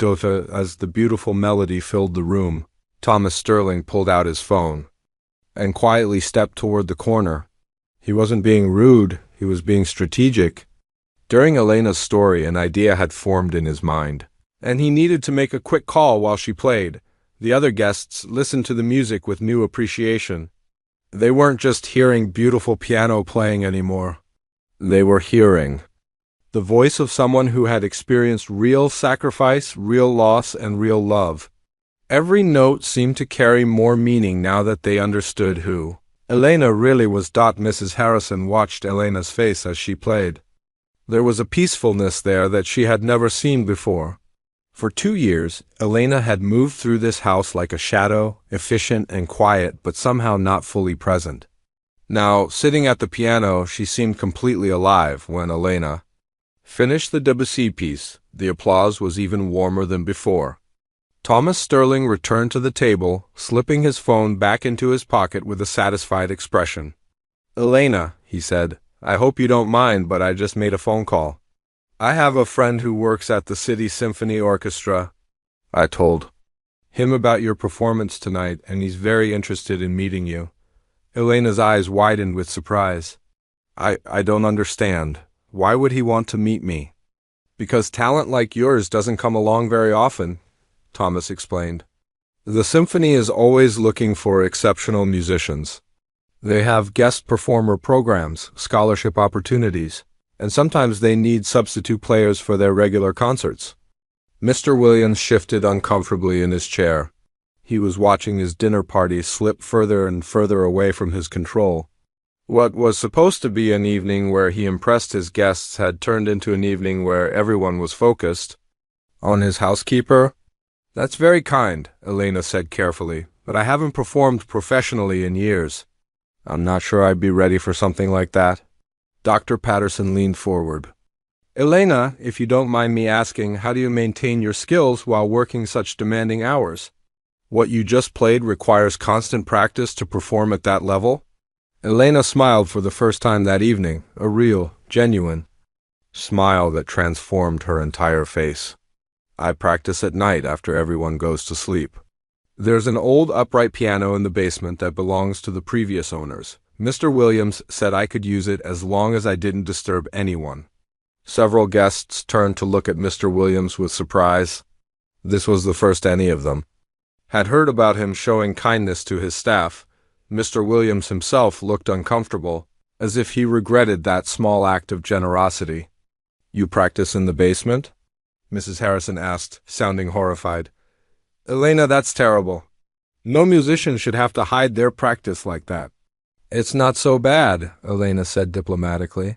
A: As the beautiful melody filled the room, Thomas Sterling pulled out his phone and quietly stepped toward the corner. He wasn't being rude, he was being strategic. During Elena's story, an idea had formed in his mind, and he needed to make a quick call while she played. The other guests listened to the music with new appreciation. They weren't just hearing beautiful piano playing anymore. They were hearing the voice of someone who had experienced real sacrifice, real loss, and real love. Every note seemed to carry more meaning now that they understood who Elena really was. Mrs. Harrison watched Elena's face as she played. There was a peacefulness there that she had never seen before. For 2 years, Elena had moved through this house like a shadow, efficient and quiet, but somehow not fully present. Now, sitting at the piano, she seemed completely alive. When Elena finished the Debussy piece, the applause was even warmer than before. Thomas Sterling returned to the table, slipping his phone back into his pocket with a satisfied expression. "Elena," he said, "I hope you don't mind, but I just made a phone call. I have a friend who works at the City Symphony Orchestra. I told him about your performance tonight, and he's very interested in meeting you." Elena's eyes widened with surprise. I don't understand. Why would he want to meet me?" "Because talent like yours doesn't come along very often," Thomas explained. "The symphony is always looking for exceptional musicians. They have guest performer programs, scholarship opportunities, and sometimes they need substitute players for their regular concerts." Mr. Williams shifted uncomfortably in his chair. He was watching his dinner party slip further and further away from his control. What was supposed to be an evening where he impressed his guests had turned into an evening where everyone was focused on his housekeeper. "That's very kind," Elena said carefully, "but I haven't performed professionally in years. I'm not sure I'd be ready for something like that." Dr. Patterson leaned forward. "Elena, if you don't mind me asking, how do you maintain your skills while working such demanding hours? What you just played requires constant practice to perform at that level?" Elena smiled for the first time that evening, a real, genuine smile that transformed her entire face. "I practice at night after everyone goes to sleep. There's an old upright piano in the basement that belongs to the previous owners. Mr. Williams said I could use it as long as I didn't disturb anyone." Several guests turned to look at Mr. Williams with surprise. This was the first any of them had heard about him showing kindness to his staff. Mr. Williams himself looked uncomfortable, as if he regretted that small act of generosity. "You practice in the basement?" Mrs. Harrison asked, sounding horrified. "Elena, that's terrible. No musician should have to hide their practice like that." "It's not so bad," Elena said diplomatically.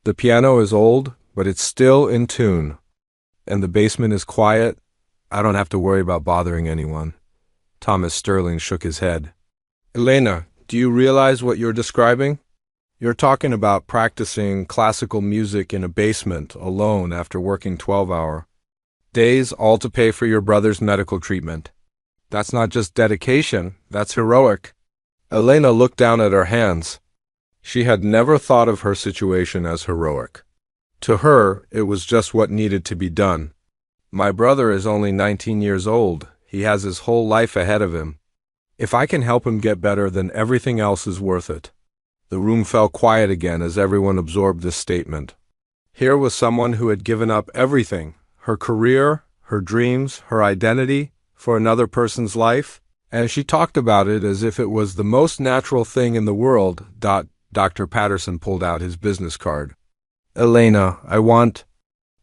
A: "The piano is old, but it's still in tune. And the basement is quiet. I don't have to worry about bothering anyone." Thomas Sterling shook his head. "Elena, do you realize what you're describing? You're talking about practicing classical music in a basement alone after working 12-hour days, all to pay for your brother's medical treatment. That's not just dedication, that's heroic." Elena looked down at her hands. She had never thought of her situation as heroic. To her, it was just what needed to be done. "My brother is only 19 years old. He has his whole life ahead of him. If I can help him get better, then everything else is worth it." The room fell quiet again as everyone absorbed this statement. Here was someone who had given up everything, her career, her dreams, her identity, for another person's life, and she talked about it as if it was the most natural thing in the world. Dr. Patterson pulled out his business card. "Elena, I want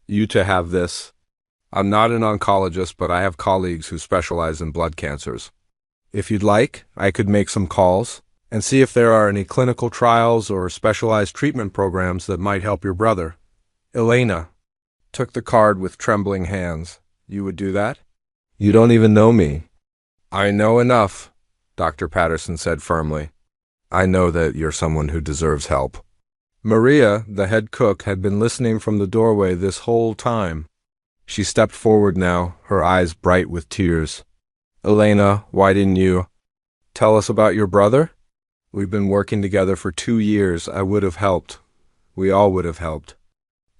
A: you to have this. I'm not an oncologist, but I have colleagues who specialize in blood cancers. If you'd like, I could make some calls and see if there are any clinical trials or specialized treatment programs that might help your brother." Elena took the card with trembling hands. "You would do that? You don't even know me." "I know enough," Dr. Patterson said firmly. "I know that you're someone who deserves help." Maria, the head cook, had been listening from the doorway this whole time. She stepped forward now, her eyes bright with tears. Elena, why didn't you tell us about your brother? We've been working together for 2 years. I would have helped. We all would have helped.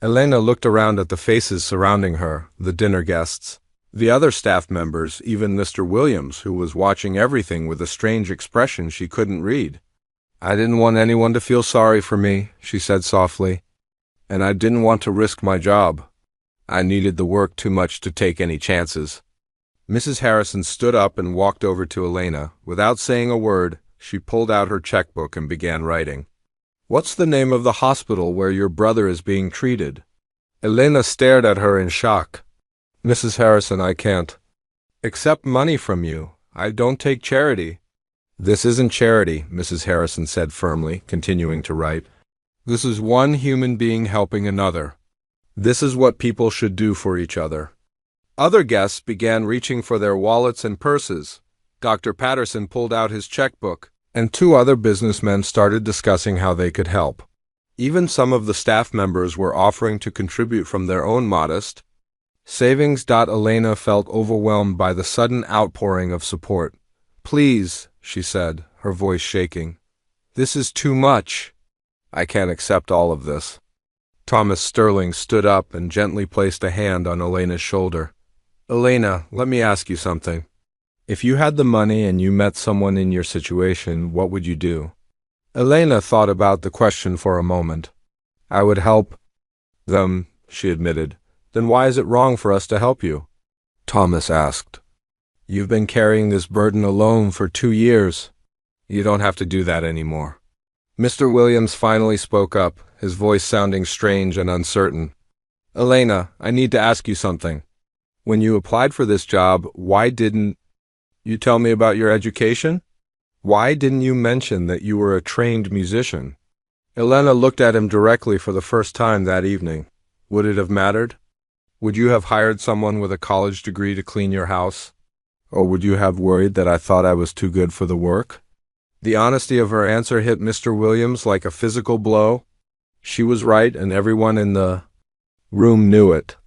A: Elena looked around at the faces surrounding her, the dinner guests, the other staff members, even Mr. Williams, who was watching everything with a strange expression she couldn't read. I didn't want anyone to feel sorry for me, she said softly, and I didn't want to risk my job. I needed the work too much to take any chances. Mrs. Harrison stood up and walked over to Elena. Without saying a word, she pulled out her checkbook and began writing. What's the name of the hospital where your brother is being treated? Elena stared at her in shock. Mrs. Harrison, I can't accept money from you. I don't take charity. This isn't charity, Mrs. Harrison said firmly, continuing to write. This is one human being helping another. This is what people should do for each other. Other guests began reaching for their wallets and purses. Dr. Patterson pulled out his checkbook, and 2 other businessmen started discussing how they could help. Even some of the staff members were offering to contribute from their own modest savings. Elena felt overwhelmed by the sudden outpouring of support. Please, she said, her voice shaking. This is too much. I can't accept all of this. Thomas Sterling stood up and gently placed a hand on Elena's shoulder. Elena, let me ask you something. If you had the money and you met someone in your situation, what would you do? Elena thought about the question for a moment. I would help them, she admitted. Then why is it wrong for us to help you? Thomas asked. You've been carrying this burden alone for 2 years. You don't have to do that anymore. Mr. Williams finally spoke up, his voice sounding strange and uncertain. Elena, I need to ask you something. When you applied for this job, why didn't you tell me about your education? Why didn't you mention that you were a trained musician? Elena looked at him directly for the first time that evening. Would it have mattered? Would you have hired someone with a college degree to clean your house? Or would you have worried that I thought I was too good for the work? The honesty of her answer hit Mr. Williams like a physical blow. She was right, and everyone in the room knew it.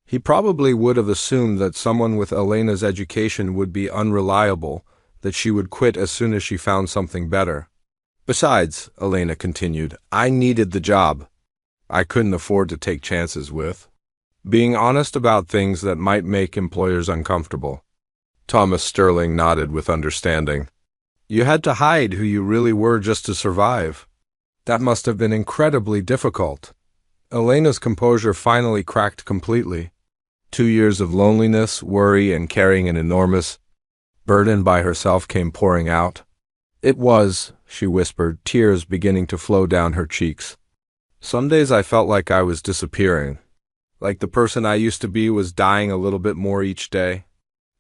A: He probably would have assumed that someone with Elena's education would be unreliable, that she would quit as soon as she found something better. Besides, Elena continued, I needed the job. I couldn't afford to take chances with being honest about things that might make employers uncomfortable. Thomas Sterling nodded with understanding. You had to hide who you really were just to survive. That must have been incredibly difficult. Elena's composure finally cracked completely. 2 years of loneliness, worry, and carrying an enormous burden by herself came pouring out. It was, she whispered, tears beginning to flow down her cheeks. Some days I felt like I was disappearing, like the person I used to be was dying a little bit more each day.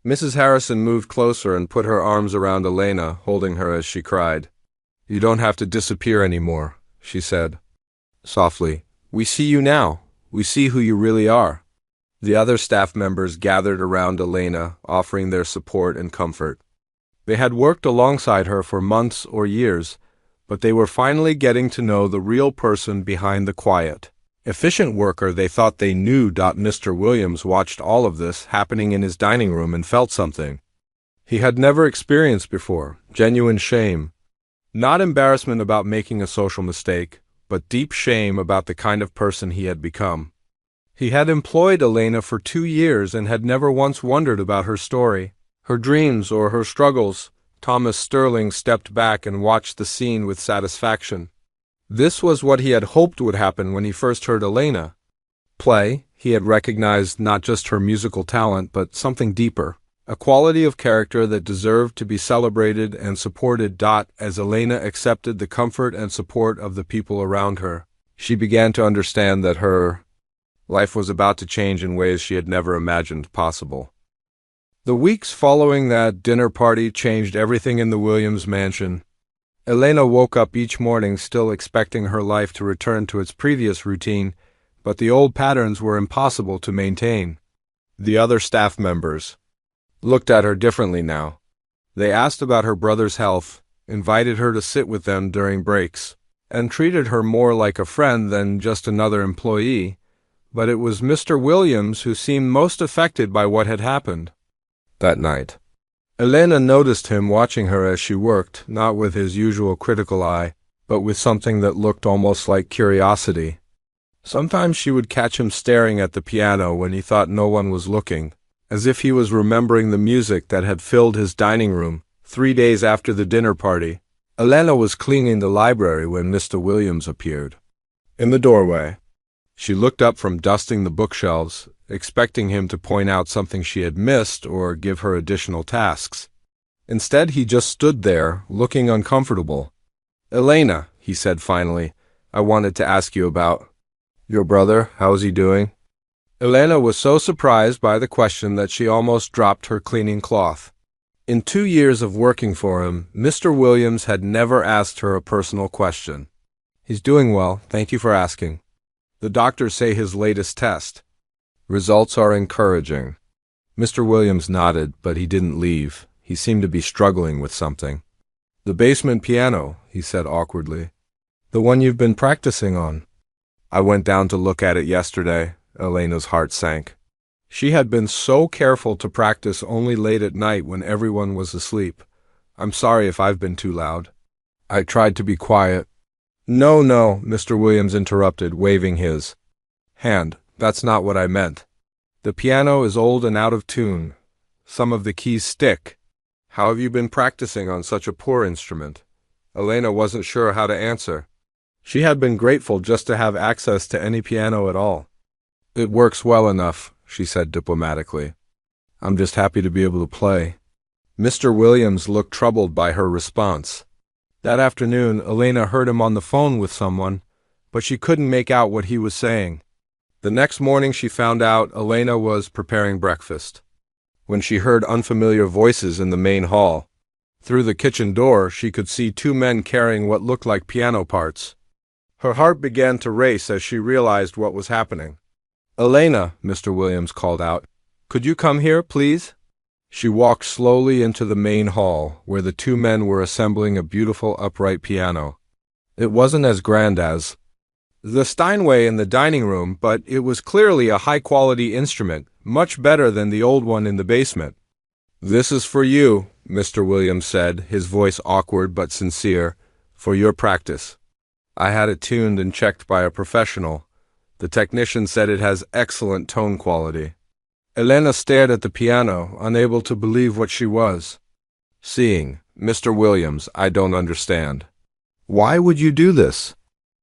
A: Mrs. Harrison moved closer and put her arms around Elena, holding her as she cried. You don't have to disappear anymore, she said softly. We see you now. We see who you really are. The other staff members gathered around Elena, offering their support and comfort. They had worked alongside her for months or years, but they were finally getting to know the real person behind the quiet, efficient worker they thought they knew. Mr. Williams watched all of this happening in his dining room and felt something he had never experienced before, genuine shame. Not embarrassment about making a social mistake, but deep shame about the kind of person he had become. He had employed Elena for 2 years and had never once wondered about her story, her dreams, or her struggles. Thomas Sterling stepped back and watched the scene with satisfaction. This was what he had hoped would happen when he first heard Elena play. He had recognized not just her musical talent, but something deeper, a quality of character that deserved to be celebrated and supported. As Elena accepted the comfort and support of the people around her, she began to understand that her life was about to change in ways she had never imagined possible. The weeks following that dinner party changed everything in the Williams mansion. Elena woke up each morning still expecting her life to return to its previous routine, but the old patterns were impossible to maintain. The other staff members looked at her differently now. They asked about her brother's health, invited her to sit with them during breaks, and treated her more like a friend than just another employee, but it was Mr. Williams who seemed most affected by what had happened. That night, Elena noticed him watching her as she worked, not with his usual critical eye, but with something that looked almost like curiosity. Sometimes she would catch him staring at the piano when he thought no one was looking, as if he was remembering the music that had filled his dining room 3 days after the dinner party. Elena was cleaning the library when Mr. Williams appeared. In the doorway, she looked up from dusting the bookshelves, expecting him to point out something she had missed or give her additional tasks. Instead, he just stood there, looking uncomfortable. "Elena," he said finally, "I wanted to ask you about your brother. How's he doing?" Elena was so surprised by the question that she almost dropped her cleaning cloth. In 2 years of working for him, Mr. Williams had never asked her a personal question. "He's doing well, thank you for asking. The doctors say his latest test results are encouraging." Mr. Williams nodded, but he didn't leave. He seemed to be struggling with something. "The basement piano," he said awkwardly. "The one you've been practicing on." "I went down to look at it yesterday." Elena's heart sank. She had been so careful to practice only late at night when everyone was asleep. "I'm sorry if I've been too loud." "I tried to be quiet." No, Mr. Williams interrupted, waving his hand. "That's not what I meant. The piano is old and out of tune. Some of the keys stick." "How have you been practicing on such a poor instrument?" Elena wasn't sure how to answer. She had been grateful just to have access to any piano at all. "It works well enough," she said diplomatically. "I'm just happy to be able to play." Mr. Williams looked troubled by her response. That afternoon, Elena heard him on the phone with someone, but she couldn't make out what he was saying. The next morning she found out Elena was preparing breakfast. When she heard unfamiliar voices in the main hall, through the kitchen door she could see 2 men carrying what looked like piano parts. Her heart began to race as she realized what was happening. "Elena," Mr. Williams called out, "could you come here, please?" She walked slowly into the main hall, where the 2 men were assembling a beautiful upright piano. It wasn't as grand as the Steinway in the dining room, but it was clearly a high-quality instrument, much better than the old one in the basement. "This is for you," Mr. Williams said, his voice awkward but sincere, "for your practice. I had it tuned and checked by a professional. The technician said it has excellent tone quality." Elena stared at the piano, unable to believe what she was seeing. "Mr. Williams, I don't understand. Why would you do this?"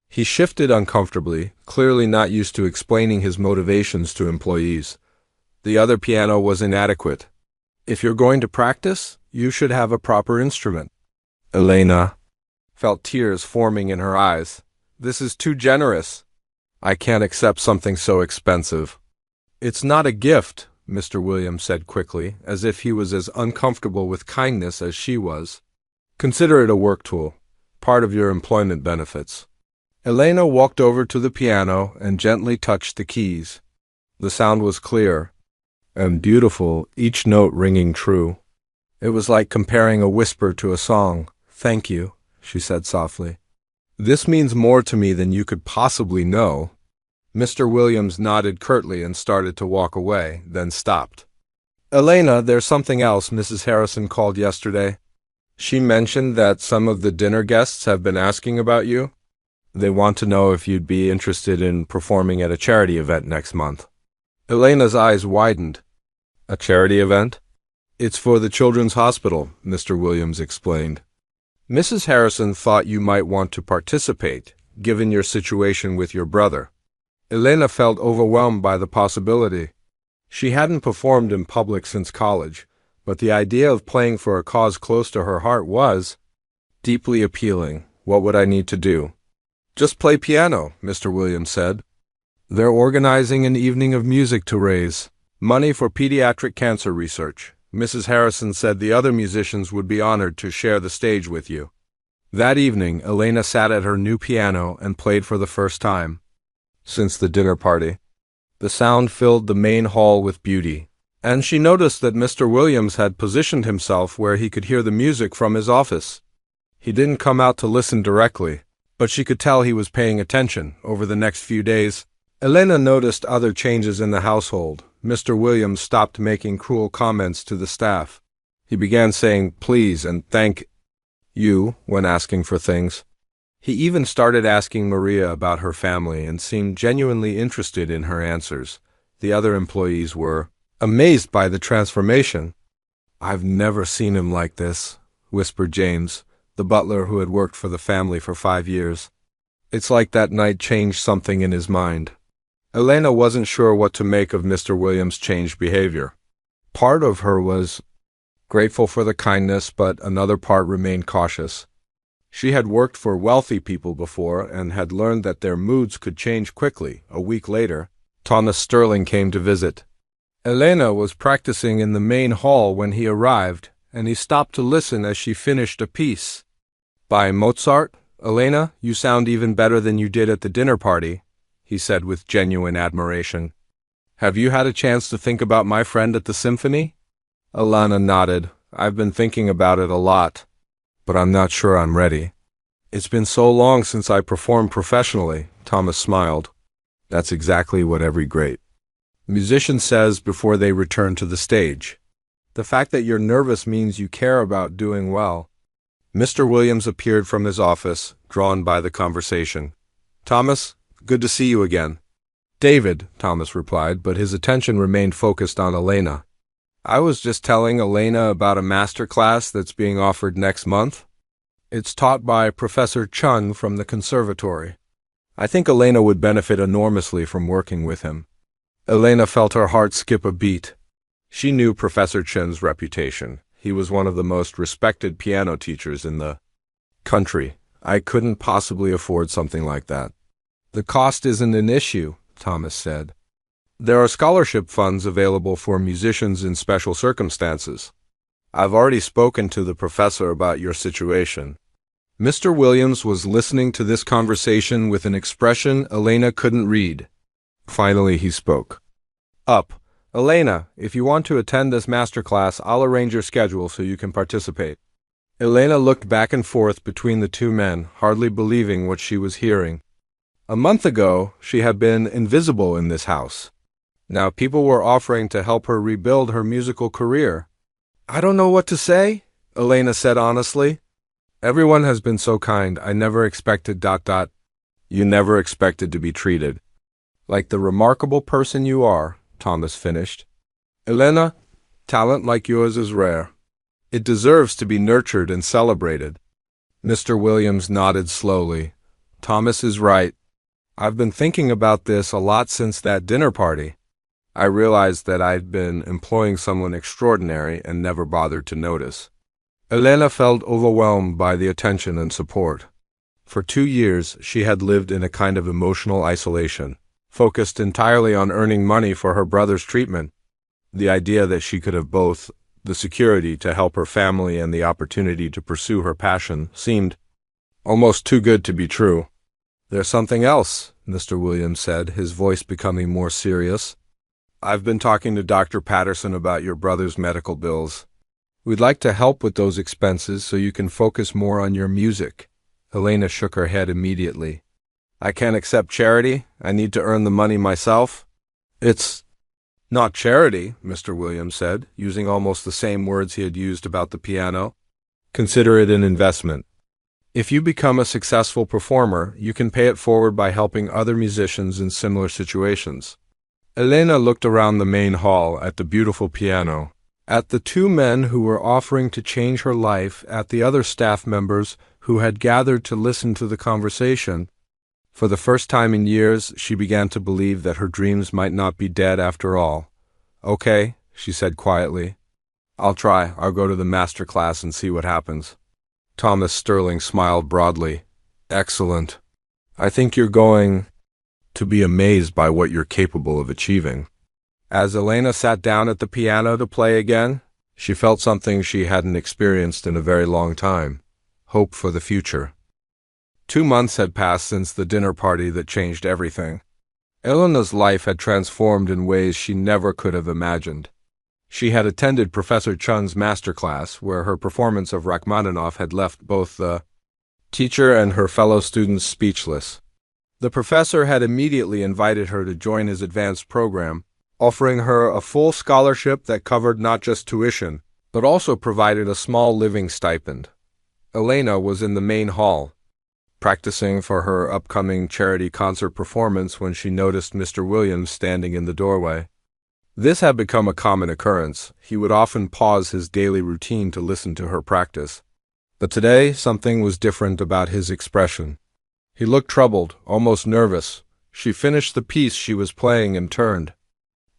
A: He shifted uncomfortably, clearly not used to explaining his motivations to employees. "The other piano was inadequate. If you're going to practice, you should have a proper instrument." Elena felt tears forming in her eyes. "This is too generous. I can't accept something so expensive." "It's not a gift," Mr. Williams said quickly, as if he was as uncomfortable with kindness as she was. "Consider it a work tool, part of your employment benefits." Elena walked over to the piano and gently touched the keys. The sound was clear and beautiful, each note ringing true. It was like comparing a whisper to a song. "Thank you," she said softly. "This means more to me than you could possibly know." Mr. Williams nodded curtly and started to walk away, then stopped. "Elena, there's something else. Mrs. Harrison called yesterday. She mentioned that some of the dinner guests have been asking about you. They want to know if you'd be interested in performing at a charity event next month." Elena's eyes widened. "A charity event?" "It's for the Children's Hospital," Mr. Williams explained. "Mrs. Harrison thought you might want to participate, given your situation with your brother." Elena felt overwhelmed by the possibility. She hadn't performed in public since college, but the idea of playing for a cause close to her heart was deeply appealing. "What would I need to do?" "Just play piano," Mr. Williams said. "They're organizing an evening of music to raise money for pediatric cancer research. Mrs. Harrison said the other musicians would be honored to share the stage with you." That evening, Elena sat at her new piano and played for the first time since the dinner party. The sound filled the main hall with beauty, and she noticed that Mr. Williams had positioned himself where he could hear the music from his office. He didn't come out to listen directly, but she could tell he was paying attention. Over the next few days, Elena noticed other changes in the household. Mr. Williams stopped making cruel comments to the staff. He began saying please and thank you when asking for things. He even started asking Maria about her family and seemed genuinely interested in her answers. The other employees were amazed by the transformation. "I've never seen him like this," whispered James, the butler who had worked for the family for 5 years. "It's like that night changed something in his mind." Elena wasn't sure what to make of Mr. Williams' changed behavior. Part of her was grateful for the kindness, but another part remained cautious. She had worked for wealthy people before and had learned that their moods could change quickly. A week later, Thomas Sterling came to visit. Elena was practicing in the main hall when he arrived, and he stopped to listen as she finished a piece. "By Mozart, Elena, you sound even better than you did at the dinner party," he said with genuine admiration. "Have you had a chance to think about my friend at the symphony?" Elena nodded. "I've been thinking about it a lot, but I'm not sure I'm ready." "It's been so long since I performed professionally," Thomas smiled. "That's exactly what every great musician says before they return to the stage. The fact that you're nervous means you care about doing well." Mr. Williams appeared from his office, drawn by the conversation. "Thomas, good to see you again." "David," Thomas replied, but his attention remained focused on Elena. "I was just telling Elena about a master class that's being offered next month. It's taught by Professor Chung from the conservatory. I think Elena would benefit enormously from working with him." Elena felt her heart skip a beat. She knew Professor Chun's reputation. He was one of the most respected piano teachers in the country. "I couldn't possibly afford something like that." "The cost isn't an issue," Thomas said. "There are scholarship funds available for musicians in special circumstances. I've already spoken to the professor about your situation." Mr. Williams was listening to this conversation with an expression Elena couldn't read. Finally, he spoke. Elena, if you want to attend this master class, I'll arrange your schedule so you can participate." Elena looked back and forth between the two men, hardly believing what she was hearing. A month ago, she had been invisible in this house. Now people were offering to help her rebuild her musical career. "I don't know what to say," Elena said honestly. "Everyone has been so kind. I never expected ... You never expected to be treated like the remarkable person you are," Thomas finished. "Elena, talent like yours is rare. It deserves to be nurtured and celebrated." Mr. Williams nodded slowly. "Thomas is right. I've been thinking about this a lot since that dinner party. I realized that I'd been employing someone extraordinary and never bothered to notice." Elena felt overwhelmed by the attention and support. For 2 years, she had lived in a kind of emotional isolation, focused entirely on earning money for her brother's treatment. The idea that she could have both the security to help her family and the opportunity to pursue her passion seemed almost too good to be true. "There's something else," Mr. Williams said, his voice becoming more serious. "I've been talking to Dr. Patterson about your brother's medical bills. We'd like to help with those expenses so you can focus more on your music." Elena shook her head immediately. "I can't accept charity. I need to earn the money myself." "It's not charity," Mr. Williams said, using almost the same words he had used about the piano. "Consider it an investment. If you become a successful performer, you can pay it forward by helping other musicians in similar situations." Elena looked around the main hall at the beautiful piano, at the 2 men who were offering to change her life, at the other staff members who had gathered to listen to the conversation. For the first time in years, she began to believe that her dreams might not be dead after all. "Okay," she said quietly. "I'll try. I'll go to the master class and see what happens." Thomas Sterling smiled broadly. "Excellent. I think you're going to be amazed by what you're capable of achieving." As Elena sat down at the piano to play again, she felt something she hadn't experienced in a very long time: hope for the future. 2 months had passed since the dinner party that changed everything. Elena's life had transformed in ways she never could have imagined. She had attended Professor Chun's master class, where her performance of Rachmaninoff had left both the teacher and her fellow students speechless. The professor had immediately invited her to join his advanced program, offering her a full scholarship that covered not just tuition, but also provided a small living stipend. Elena was in the main hall, practicing for her upcoming charity concert performance when she noticed Mr. Williams standing in the doorway. This had become a common occurrence. He would often pause his daily routine to listen to her practice. But today, something was different about his expression. He looked troubled, almost nervous. She finished the piece she was playing and turned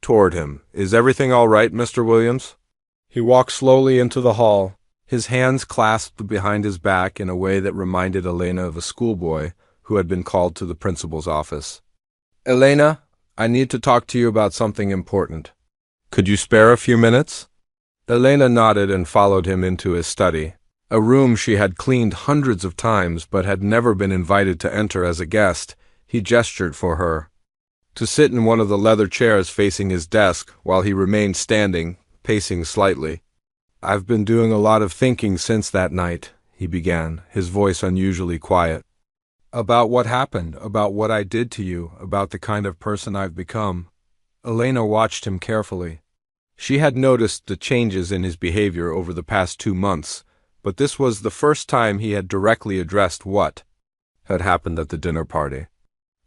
A: toward him. "Is everything all right, Mr. Williams?" He walked slowly into the hall, his hands clasped behind his back in a way that reminded Elena of a schoolboy who had been called to the principal's office. "Elena, I need to talk to you about something important. Could you spare a few minutes?" Elena nodded and followed him into his study, a room she had cleaned hundreds of times but had never been invited to enter as a guest. He gestured for her to sit in one of the leather chairs facing his desk while he remained standing, pacing slightly. "I've been doing a lot of thinking since that night," he began, his voice unusually quiet. "About what happened, about what I did to you, about the kind of person I've become." Elena watched him carefully. She had noticed the changes in his behavior over the past 2 months, but this was the first time he had directly addressed what had happened at the dinner party.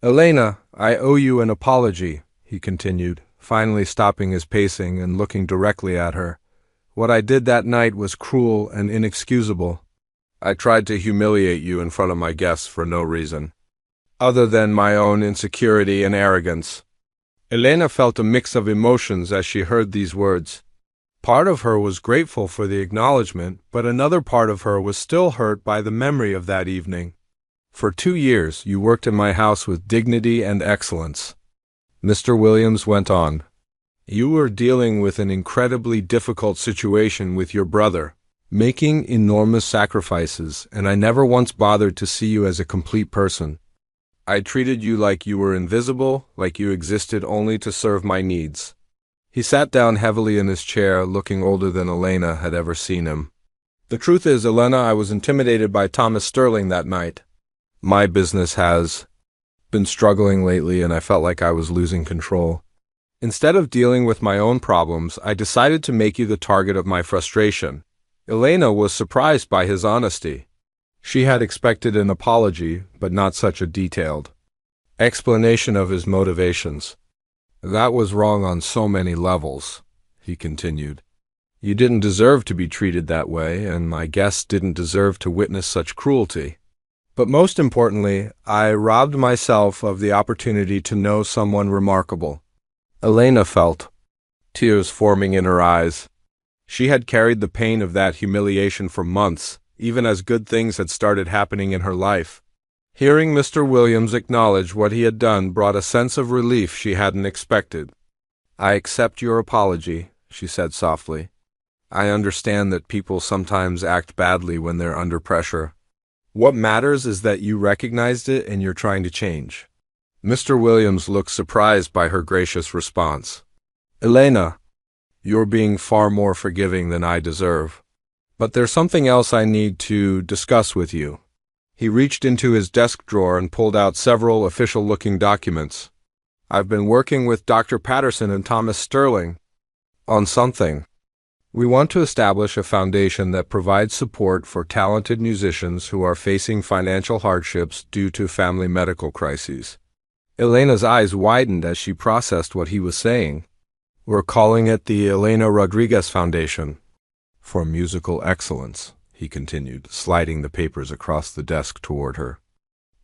A: "Elena, I owe you an apology," he continued, finally stopping his pacing and looking directly at her. "What I did that night was cruel and inexcusable. I tried to humiliate you in front of my guests for no reason, other than my own insecurity and arrogance." Elena felt a mix of emotions as she heard these words. Part of her was grateful for the acknowledgement, but another part of her was still hurt by the memory of that evening. "For 2 years, you worked in my house with dignity and excellence," Mr. Williams went on. "You were dealing with an incredibly difficult situation with your brother, making enormous sacrifices, and I never once bothered to see you as a complete person. I treated you like you were invisible, like you existed only to serve my needs." He sat down heavily in his chair, looking older than Elena had ever seen him. "The truth is, Elena, I was intimidated by Thomas Sterling that night. My business has been struggling lately, and I felt like I was losing control. Instead of dealing with my own problems, I decided to make you the target of my frustration." Elena was surprised by his honesty. She had expected an apology, but not such a detailed explanation of his motivations. "That was wrong on so many levels," he continued. "You didn't deserve to be treated that way, and my guests didn't deserve to witness such cruelty. But most importantly, I robbed myself of the opportunity to know someone remarkable." Elena felt tears forming in her eyes. She had carried the pain of that humiliation for months, even as good things had started happening in her life. Hearing Mr. Williams acknowledge what he had done brought a sense of relief she hadn't expected. "I accept your apology," she said softly. "I understand that people sometimes act badly when they're under pressure. What matters is that you recognized it and you're trying to change." Mr. Williams looked surprised by her gracious response. "Elena, you're being far more forgiving than I deserve. But there's something else I need to discuss with you." He reached into his desk drawer and pulled out several official-looking documents. "I've been working with Dr. Patterson and Thomas Sterling on something. We want to establish a foundation that provides support for talented musicians who are facing financial hardships due to family medical crises." Elena's eyes widened as she processed what he was saying. "We're calling it the Elena Rodriguez Foundation for Musical Excellence," he continued, sliding the papers across the desk toward her.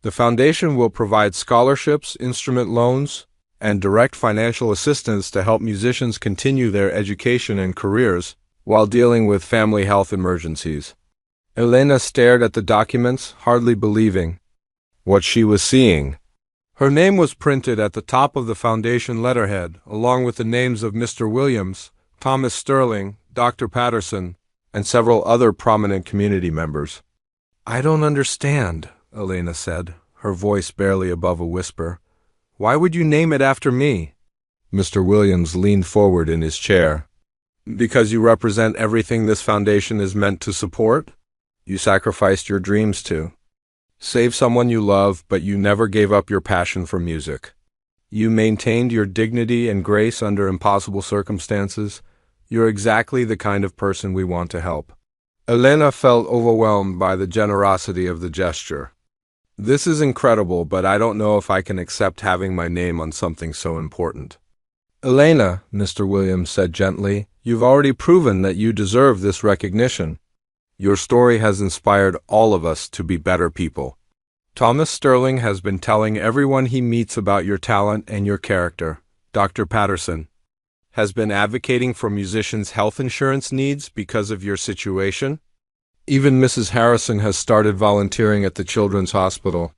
A: "The foundation will provide scholarships, instrument loans, and direct financial assistance to help musicians continue their education and careers while dealing with family health emergencies." Elena stared at the documents, hardly believing what she was seeing. Her name was printed at the top of the foundation letterhead, along with the names of Mr. Williams, Thomas Sterling, Dr. Patterson, and several other prominent community members. "I don't understand," Elena said, her voice barely above a whisper. "Why would you name it after me?" Mr. Williams leaned forward in his chair. "Because you represent everything this foundation is meant to support? You sacrificed your dreams to." Save someone you love, but you never gave up your passion for music. You maintained your dignity and grace under impossible circumstances. You're exactly the kind of person we want to help. Elena felt overwhelmed by the generosity of the gesture. This is incredible, but I don't know if I can accept having my name on something so important. Elena, Mr. Williams said gently, you've already proven that you deserve this recognition. Your story has inspired all of us to be better people. Thomas Sterling has been telling everyone he meets about your talent and your character. Dr. Patterson has been advocating for musicians' health insurance needs because of your situation. Even Mrs. Harrison has started volunteering at the Children's Hospital.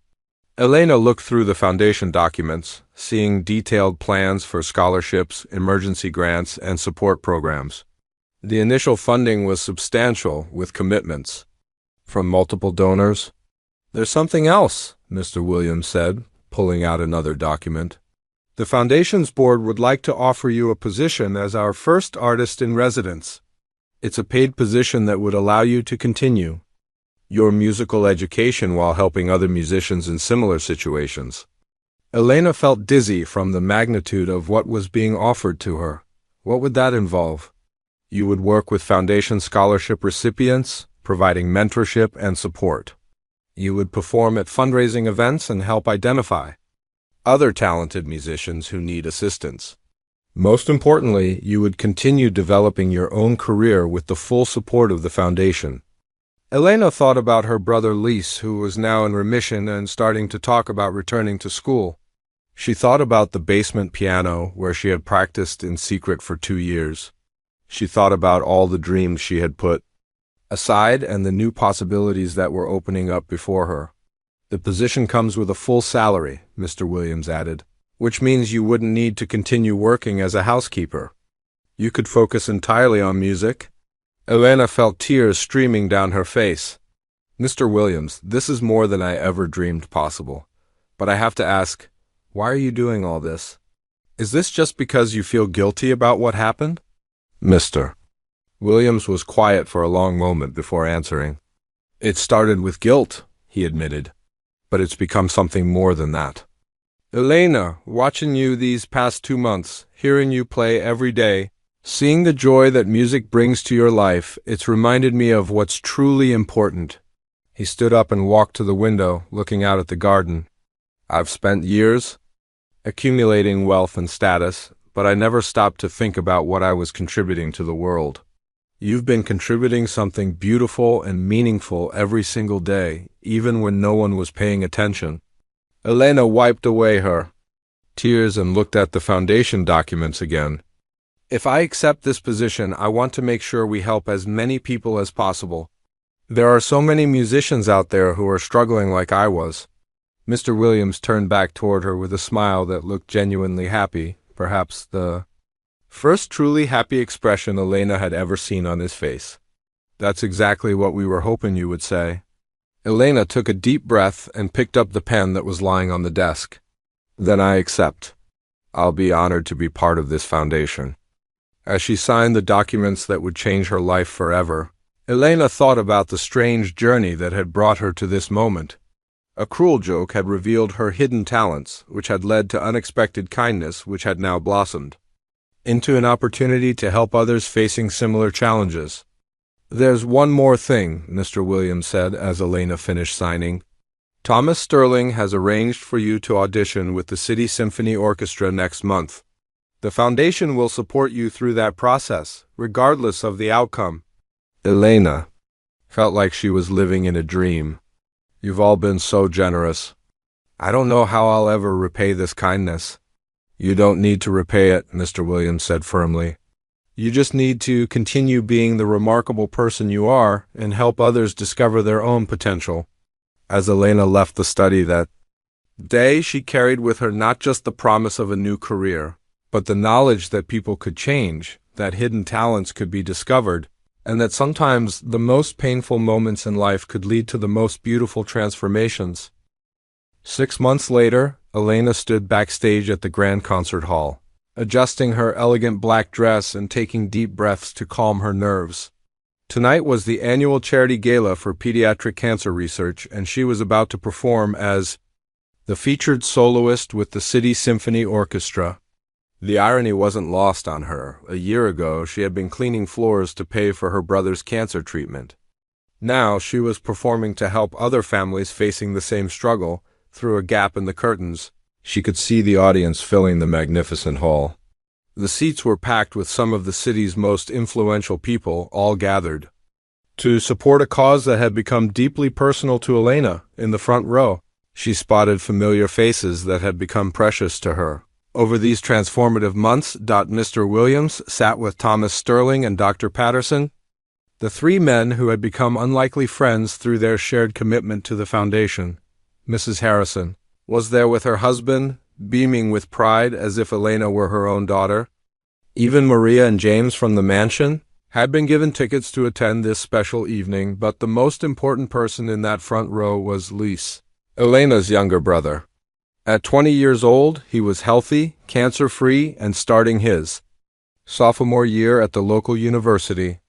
A: Elena looked through the foundation documents, seeing detailed plans for scholarships, emergency grants, and support programs. The initial funding was substantial, with commitments from multiple donors. There's something else, Mr. Williams said, pulling out another document. The Foundation's board would like to offer you a position as our first artist in residence. It's a paid position that would allow you to continue your musical education while helping other musicians in similar situations. Elena felt dizzy from the magnitude of what was being offered to her. What would that involve? You would work with Foundation scholarship recipients, providing mentorship and support. You would perform at fundraising events and help identify other talented musicians who need assistance. Most importantly, you would continue developing your own career with the full support of the Foundation. Elena thought about her brother Lise, who was now in remission and starting to talk about returning to school. She thought about the basement piano where she had practiced in secret for 2 years. She thought about all the dreams she had put aside and the new possibilities that were opening up before her. The position comes with a full salary, Mr. Williams added, which means you wouldn't need to continue working as a housekeeper. You could focus entirely on music. Elena felt tears streaming down her face. Mr. Williams, this is more than I ever dreamed possible. But I have to ask, why are you doing all this? Is this just because you feel guilty about what happened? Mr. Williams was quiet for a long moment before answering. It started with guilt, he admitted, but it's become something more than that. Elena, watching you these past 2 months, hearing you play every day, seeing the joy that music brings to your life, it's reminded me of what's truly important. He stood up and walked to the window, looking out at the garden. I've spent years accumulating wealth and status, but I never stopped to think about what I was contributing to the world. You've been contributing something beautiful and meaningful every single day, even when no one was paying attention. Elena wiped away her tears and looked at the Foundation documents again. If I accept this position, I want to make sure we help as many people as possible. There are so many musicians out there who are struggling like I was. Mr. Williams turned back toward her with a smile that looked genuinely happy, perhaps the first truly happy expression Elena had ever seen on his face. That's exactly what we were hoping you would say. Elena took a deep breath and picked up the pen that was lying on the desk. Then I accept. I'll be honored to be part of this foundation. As she signed the documents that would change her life forever, Elena thought about the strange journey that had brought her to this moment. A cruel joke had revealed her hidden talents, which had led to unexpected kindness, which had now blossomed into an opportunity to help others facing similar challenges. There's one more thing, Mr. Williams said as Elena finished signing. Thomas Sterling has arranged for you to audition with the City Symphony Orchestra next month. The Foundation will support you through that process, regardless of the outcome. Elena felt like she was living in a dream. You've all been so generous. I don't know how I'll ever repay this kindness. You don't need to repay it, Mr. Williams said firmly. You just need to continue being the remarkable person you are and help others discover their own potential. As Elena left the study that day, she carried with her not just the promise of a new career, but the knowledge that people could change, that hidden talents could be discovered, and that sometimes the most painful moments in life could lead to the most beautiful transformations. 6 months later, Elena stood backstage at the Grand Concert Hall, adjusting her elegant black dress and taking deep breaths to calm her nerves. Tonight was the annual charity gala for pediatric cancer research, and she was about to perform as the featured soloist with the City Symphony Orchestra. The irony wasn't lost on her. A year ago, she had been cleaning floors to pay for her brother's cancer treatment. Now, she was performing to help other families facing the same struggle. Through a gap in the curtains, she could see the audience filling the magnificent hall. The seats were packed with some of the city's most influential people, all gathered to support a cause that had become deeply personal to Elena. In the front row, she spotted familiar faces that had become precious to her. Over these transformative months, Mr. Williams sat with Thomas Sterling and Dr. Patterson, the three men who had become unlikely friends through their shared commitment to the foundation. Mrs. Harrison was there with her husband, beaming with pride as if Elena were her own daughter. Even Maria and James from the mansion had been given tickets to attend this special evening, but the most important person in that front row was Lise, Elena's younger brother. At 20 years old, he was healthy, cancer-free, and starting his sophomore year at the local university.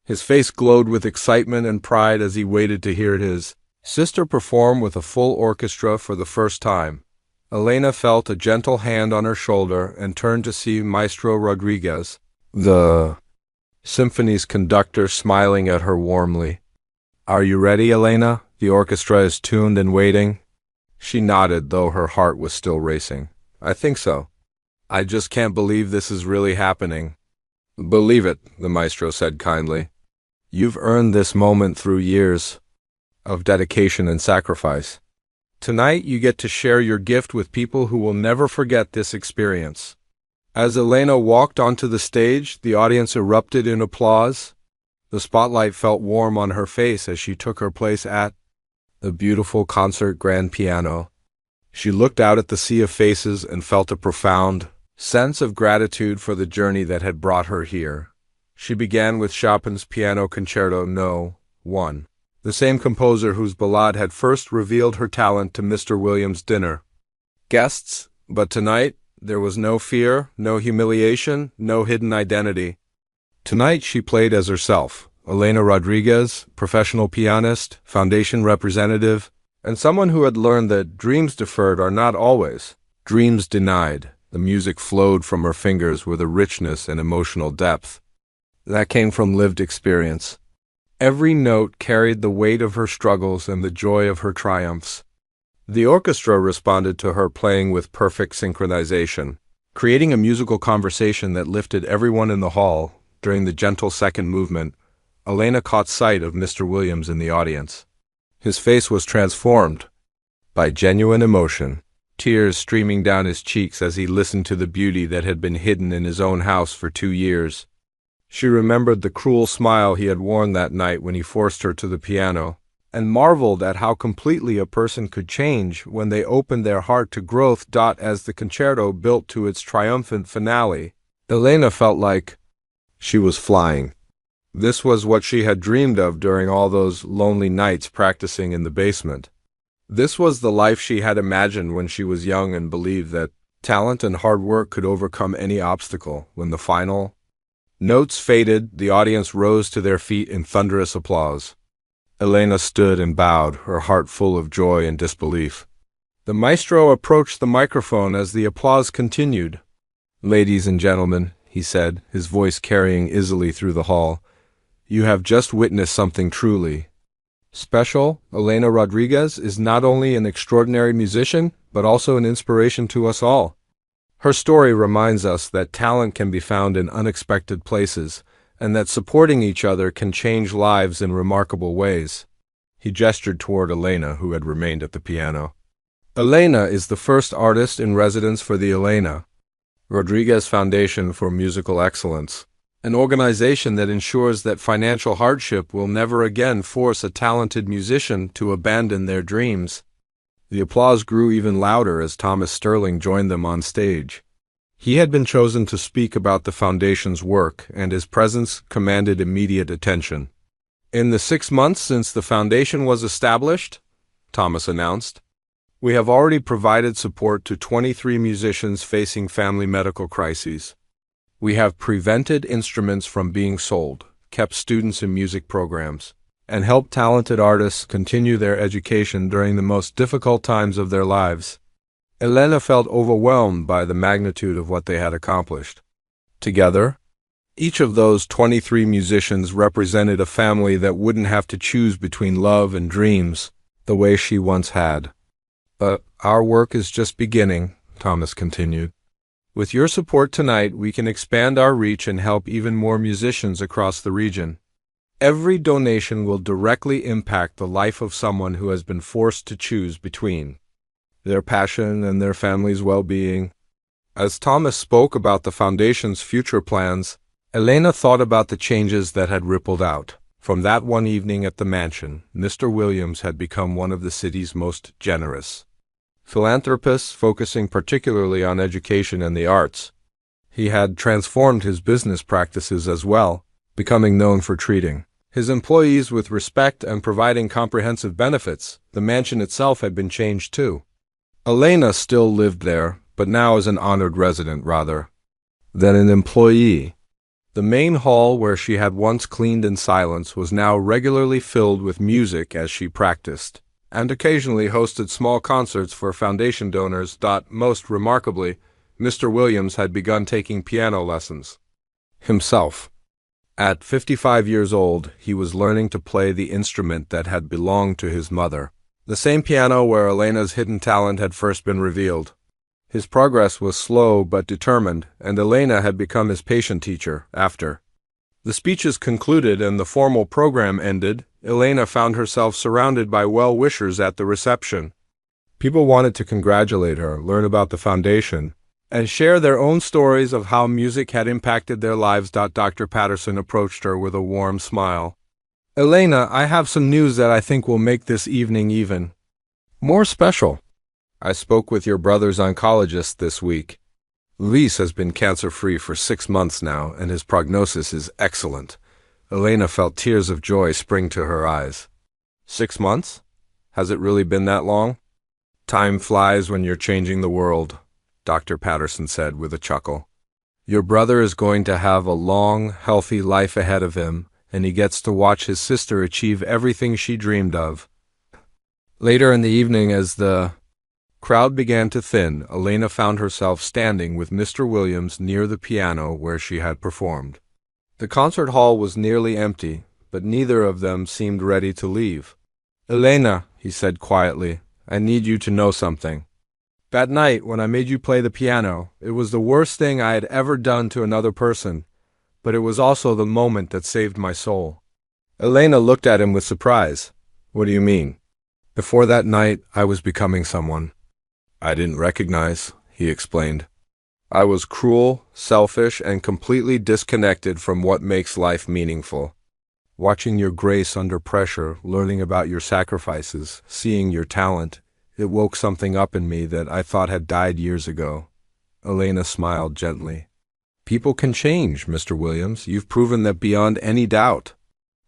A: His face glowed with excitement and pride as he waited to hear his sister perform with a full orchestra for the first time. Elena felt a gentle hand on her shoulder and turned to see Maestro Rodriguez, the symphony's conductor, smiling at her warmly. "Are you ready, Elena? The orchestra is tuned and waiting." She nodded, though her heart was still racing. "I think so. I just can't believe this is really happening." "Believe it," the maestro said kindly. "You've earned this moment through years of dedication and sacrifice. Tonight you get to share your gift with people who will never forget this experience." As Elena walked onto the stage, the audience erupted in applause. The spotlight felt warm on her face as she took her place at the beautiful concert grand piano. She looked out at the sea of faces and felt a profound sense of gratitude for the journey that had brought her here. She began with Chopin's Piano Concerto No. 1, the same composer whose ballade had first revealed her talent to Mr. Williams' dinner guests, but tonight there was no fear, no humiliation, no hidden identity. Tonight she played as herself, Elena Rodriguez, professional pianist, foundation representative, and someone who had learned that dreams deferred are not always dreams denied. The music flowed from her fingers with a richness and emotional depth that came from lived experience. Every note carried the weight of her struggles and the joy of her triumphs. The orchestra responded to her playing with perfect synchronization, creating a musical conversation that lifted everyone in the hall. During the gentle second movement, Elena caught sight of Mr. Williams in the audience. His face was transformed by genuine emotion, tears streaming down his cheeks as he listened to the beauty that had been hidden in his own house for 2 years. She remembered the cruel smile he had worn that night when he forced her to the piano, and marveled at how completely a person could change when they opened their heart to growth. As the concerto built to its triumphant finale, Elena felt like she was flying. This was what she had dreamed of during all those lonely nights practicing in the basement. This was the life she had imagined when she was young and believed that talent and hard work could overcome any obstacle. When the final notes faded, the audience rose to their feet in thunderous applause. Elena stood and bowed, her heart full of joy and disbelief. The maestro approached the microphone as the applause continued. "Ladies and gentlemen," he said, his voice carrying easily through the hall, "you have just witnessed something truly special. Elena Rodriguez is not only an extraordinary musician, but also an inspiration to us all. Her story reminds us that talent can be found in unexpected places, and that supporting each other can change lives in remarkable ways." He gestured toward Elena, who had remained at the piano. Elena is the first artist in residence for the Elena Rodriguez Foundation for Musical Excellence, an organization that ensures that financial hardship will never again force a talented musician to abandon their dreams. The applause grew even louder as Thomas Sterling joined them on stage. He had been chosen to speak about the foundation's work, and his presence commanded immediate attention. "In the 6 months since the foundation was established," Thomas announced, "we have already provided support to 23 musicians facing family medical crises. We have prevented instruments from being sold, kept students in music programs, and helped talented artists continue their education during the most difficult times of their lives. Elena felt overwhelmed by the magnitude of what they had accomplished. Together, each of those 23 musicians represented a family that wouldn't have to choose between love and dreams the way she once had. But our work is just beginning, Thomas continued. With your support tonight, we can expand our reach and help even more musicians across the region. Every donation will directly impact the life of someone who has been forced to choose between their passion and their family's well-being. As Thomas spoke about the foundation's future plans, Elena thought about the changes that had rippled out. From that one evening at the mansion, Mr. Williams had become one of the city's most generous philanthropists, focusing particularly on education and the arts. He had transformed his business practices as well, becoming known for treating his employees with respect and providing comprehensive benefits. The mansion itself had been changed too. Elena still lived there, but now as an honored resident rather than an employee. The main hall where she had once cleaned in silence was now regularly filled with music as she practiced, and occasionally hosted small concerts for foundation donors. Most remarkably, Mr. Williams had begun taking piano lessons himself. At 55 years old, he was learning to play the instrument that had belonged to his mother, the same piano where Elena's hidden talent had first been revealed. His progress was slow but determined, and Elena had become his patient teacher. After the speeches concluded and the formal program ended, Elena found herself surrounded by well-wishers at the reception. People wanted to congratulate her, learn about the foundation, and share their own stories of how music had impacted their lives. Dr. Patterson approached her with a warm smile. "Elena, I have some news that I think will make this evening even more special. I spoke with your brother's oncologist this week. Luis has been cancer-free for 6 months now, and his prognosis is excellent." Elena felt tears of joy spring to her eyes. 6 months? Has it really been that long? Time flies when you're changing the world, Dr. Patterson said with a chuckle. Your brother is going to have a long, healthy life ahead of him, and he gets to watch his sister achieve everything she dreamed of. Later in the evening, as the crowd began to thin, Elena found herself standing with Mr. Williams near the piano where she had performed. The concert hall was nearly empty, but neither of them seemed ready to leave. "Elena," he said quietly, "I need you to know something. That night when I made you play the piano, it was the worst thing I had ever done to another person, but it was also the moment that saved my soul." Elena looked at him with surprise. "What do you mean?" "Before that night, I was becoming someone I didn't recognize," he explained. "I was cruel, selfish, and completely disconnected from what makes life meaningful. Watching your grace under pressure, learning about your sacrifices, seeing your talent, it woke something up in me that I thought had died years ago." Elena smiled gently. "People can change, Mr. Williams. You've proven that beyond any doubt."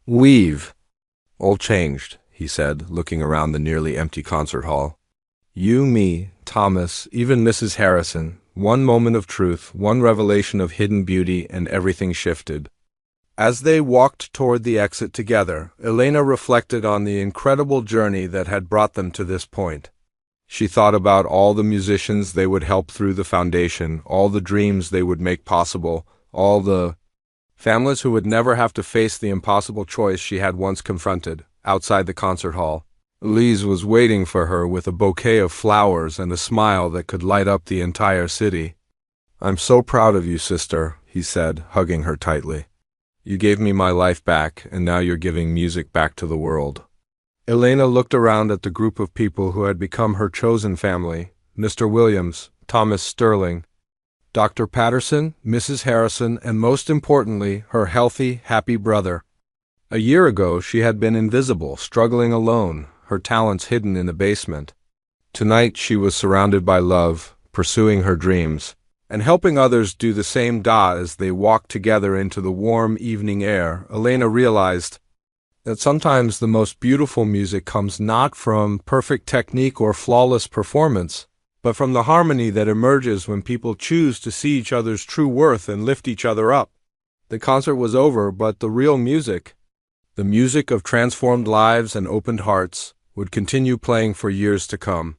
A: "We've all changed," he said, looking around the nearly empty concert hall. "You, me, Thomas, even Mrs. Harrison. One moment of truth, one revelation of hidden beauty, and everything shifted." As they walked toward the exit together, Elena reflected on the incredible journey that had brought them to this point. She thought about all the musicians they would help through the foundation, all the dreams they would make possible, all the families who would never have to face the impossible choice she had once confronted. Outside the concert hall, Lise was waiting for her with a bouquet of flowers and a smile that could light up the entire city. "I'm so proud of you, sister," he said, hugging her tightly. "You gave me my life back, and now you're giving music back to the world." Elena looked around at the group of people who had become her chosen family: Mr. Williams, Thomas Sterling, Dr. Patterson, Mrs. Harrison, and most importantly, her healthy, happy brother. A year ago, she had been invisible, struggling alone, her talents hidden in a basement. Tonight, she was surrounded by love, pursuing her dreams, and helping others do the same. As they walked together into the warm evening air, Elena realized that sometimes the most beautiful music comes not from perfect technique or flawless performance, but from the harmony that emerges when people choose to see each other's true worth and lift each other up. The concert was over, but the real music, the music of transformed lives and opened hearts, would continue playing for years to come.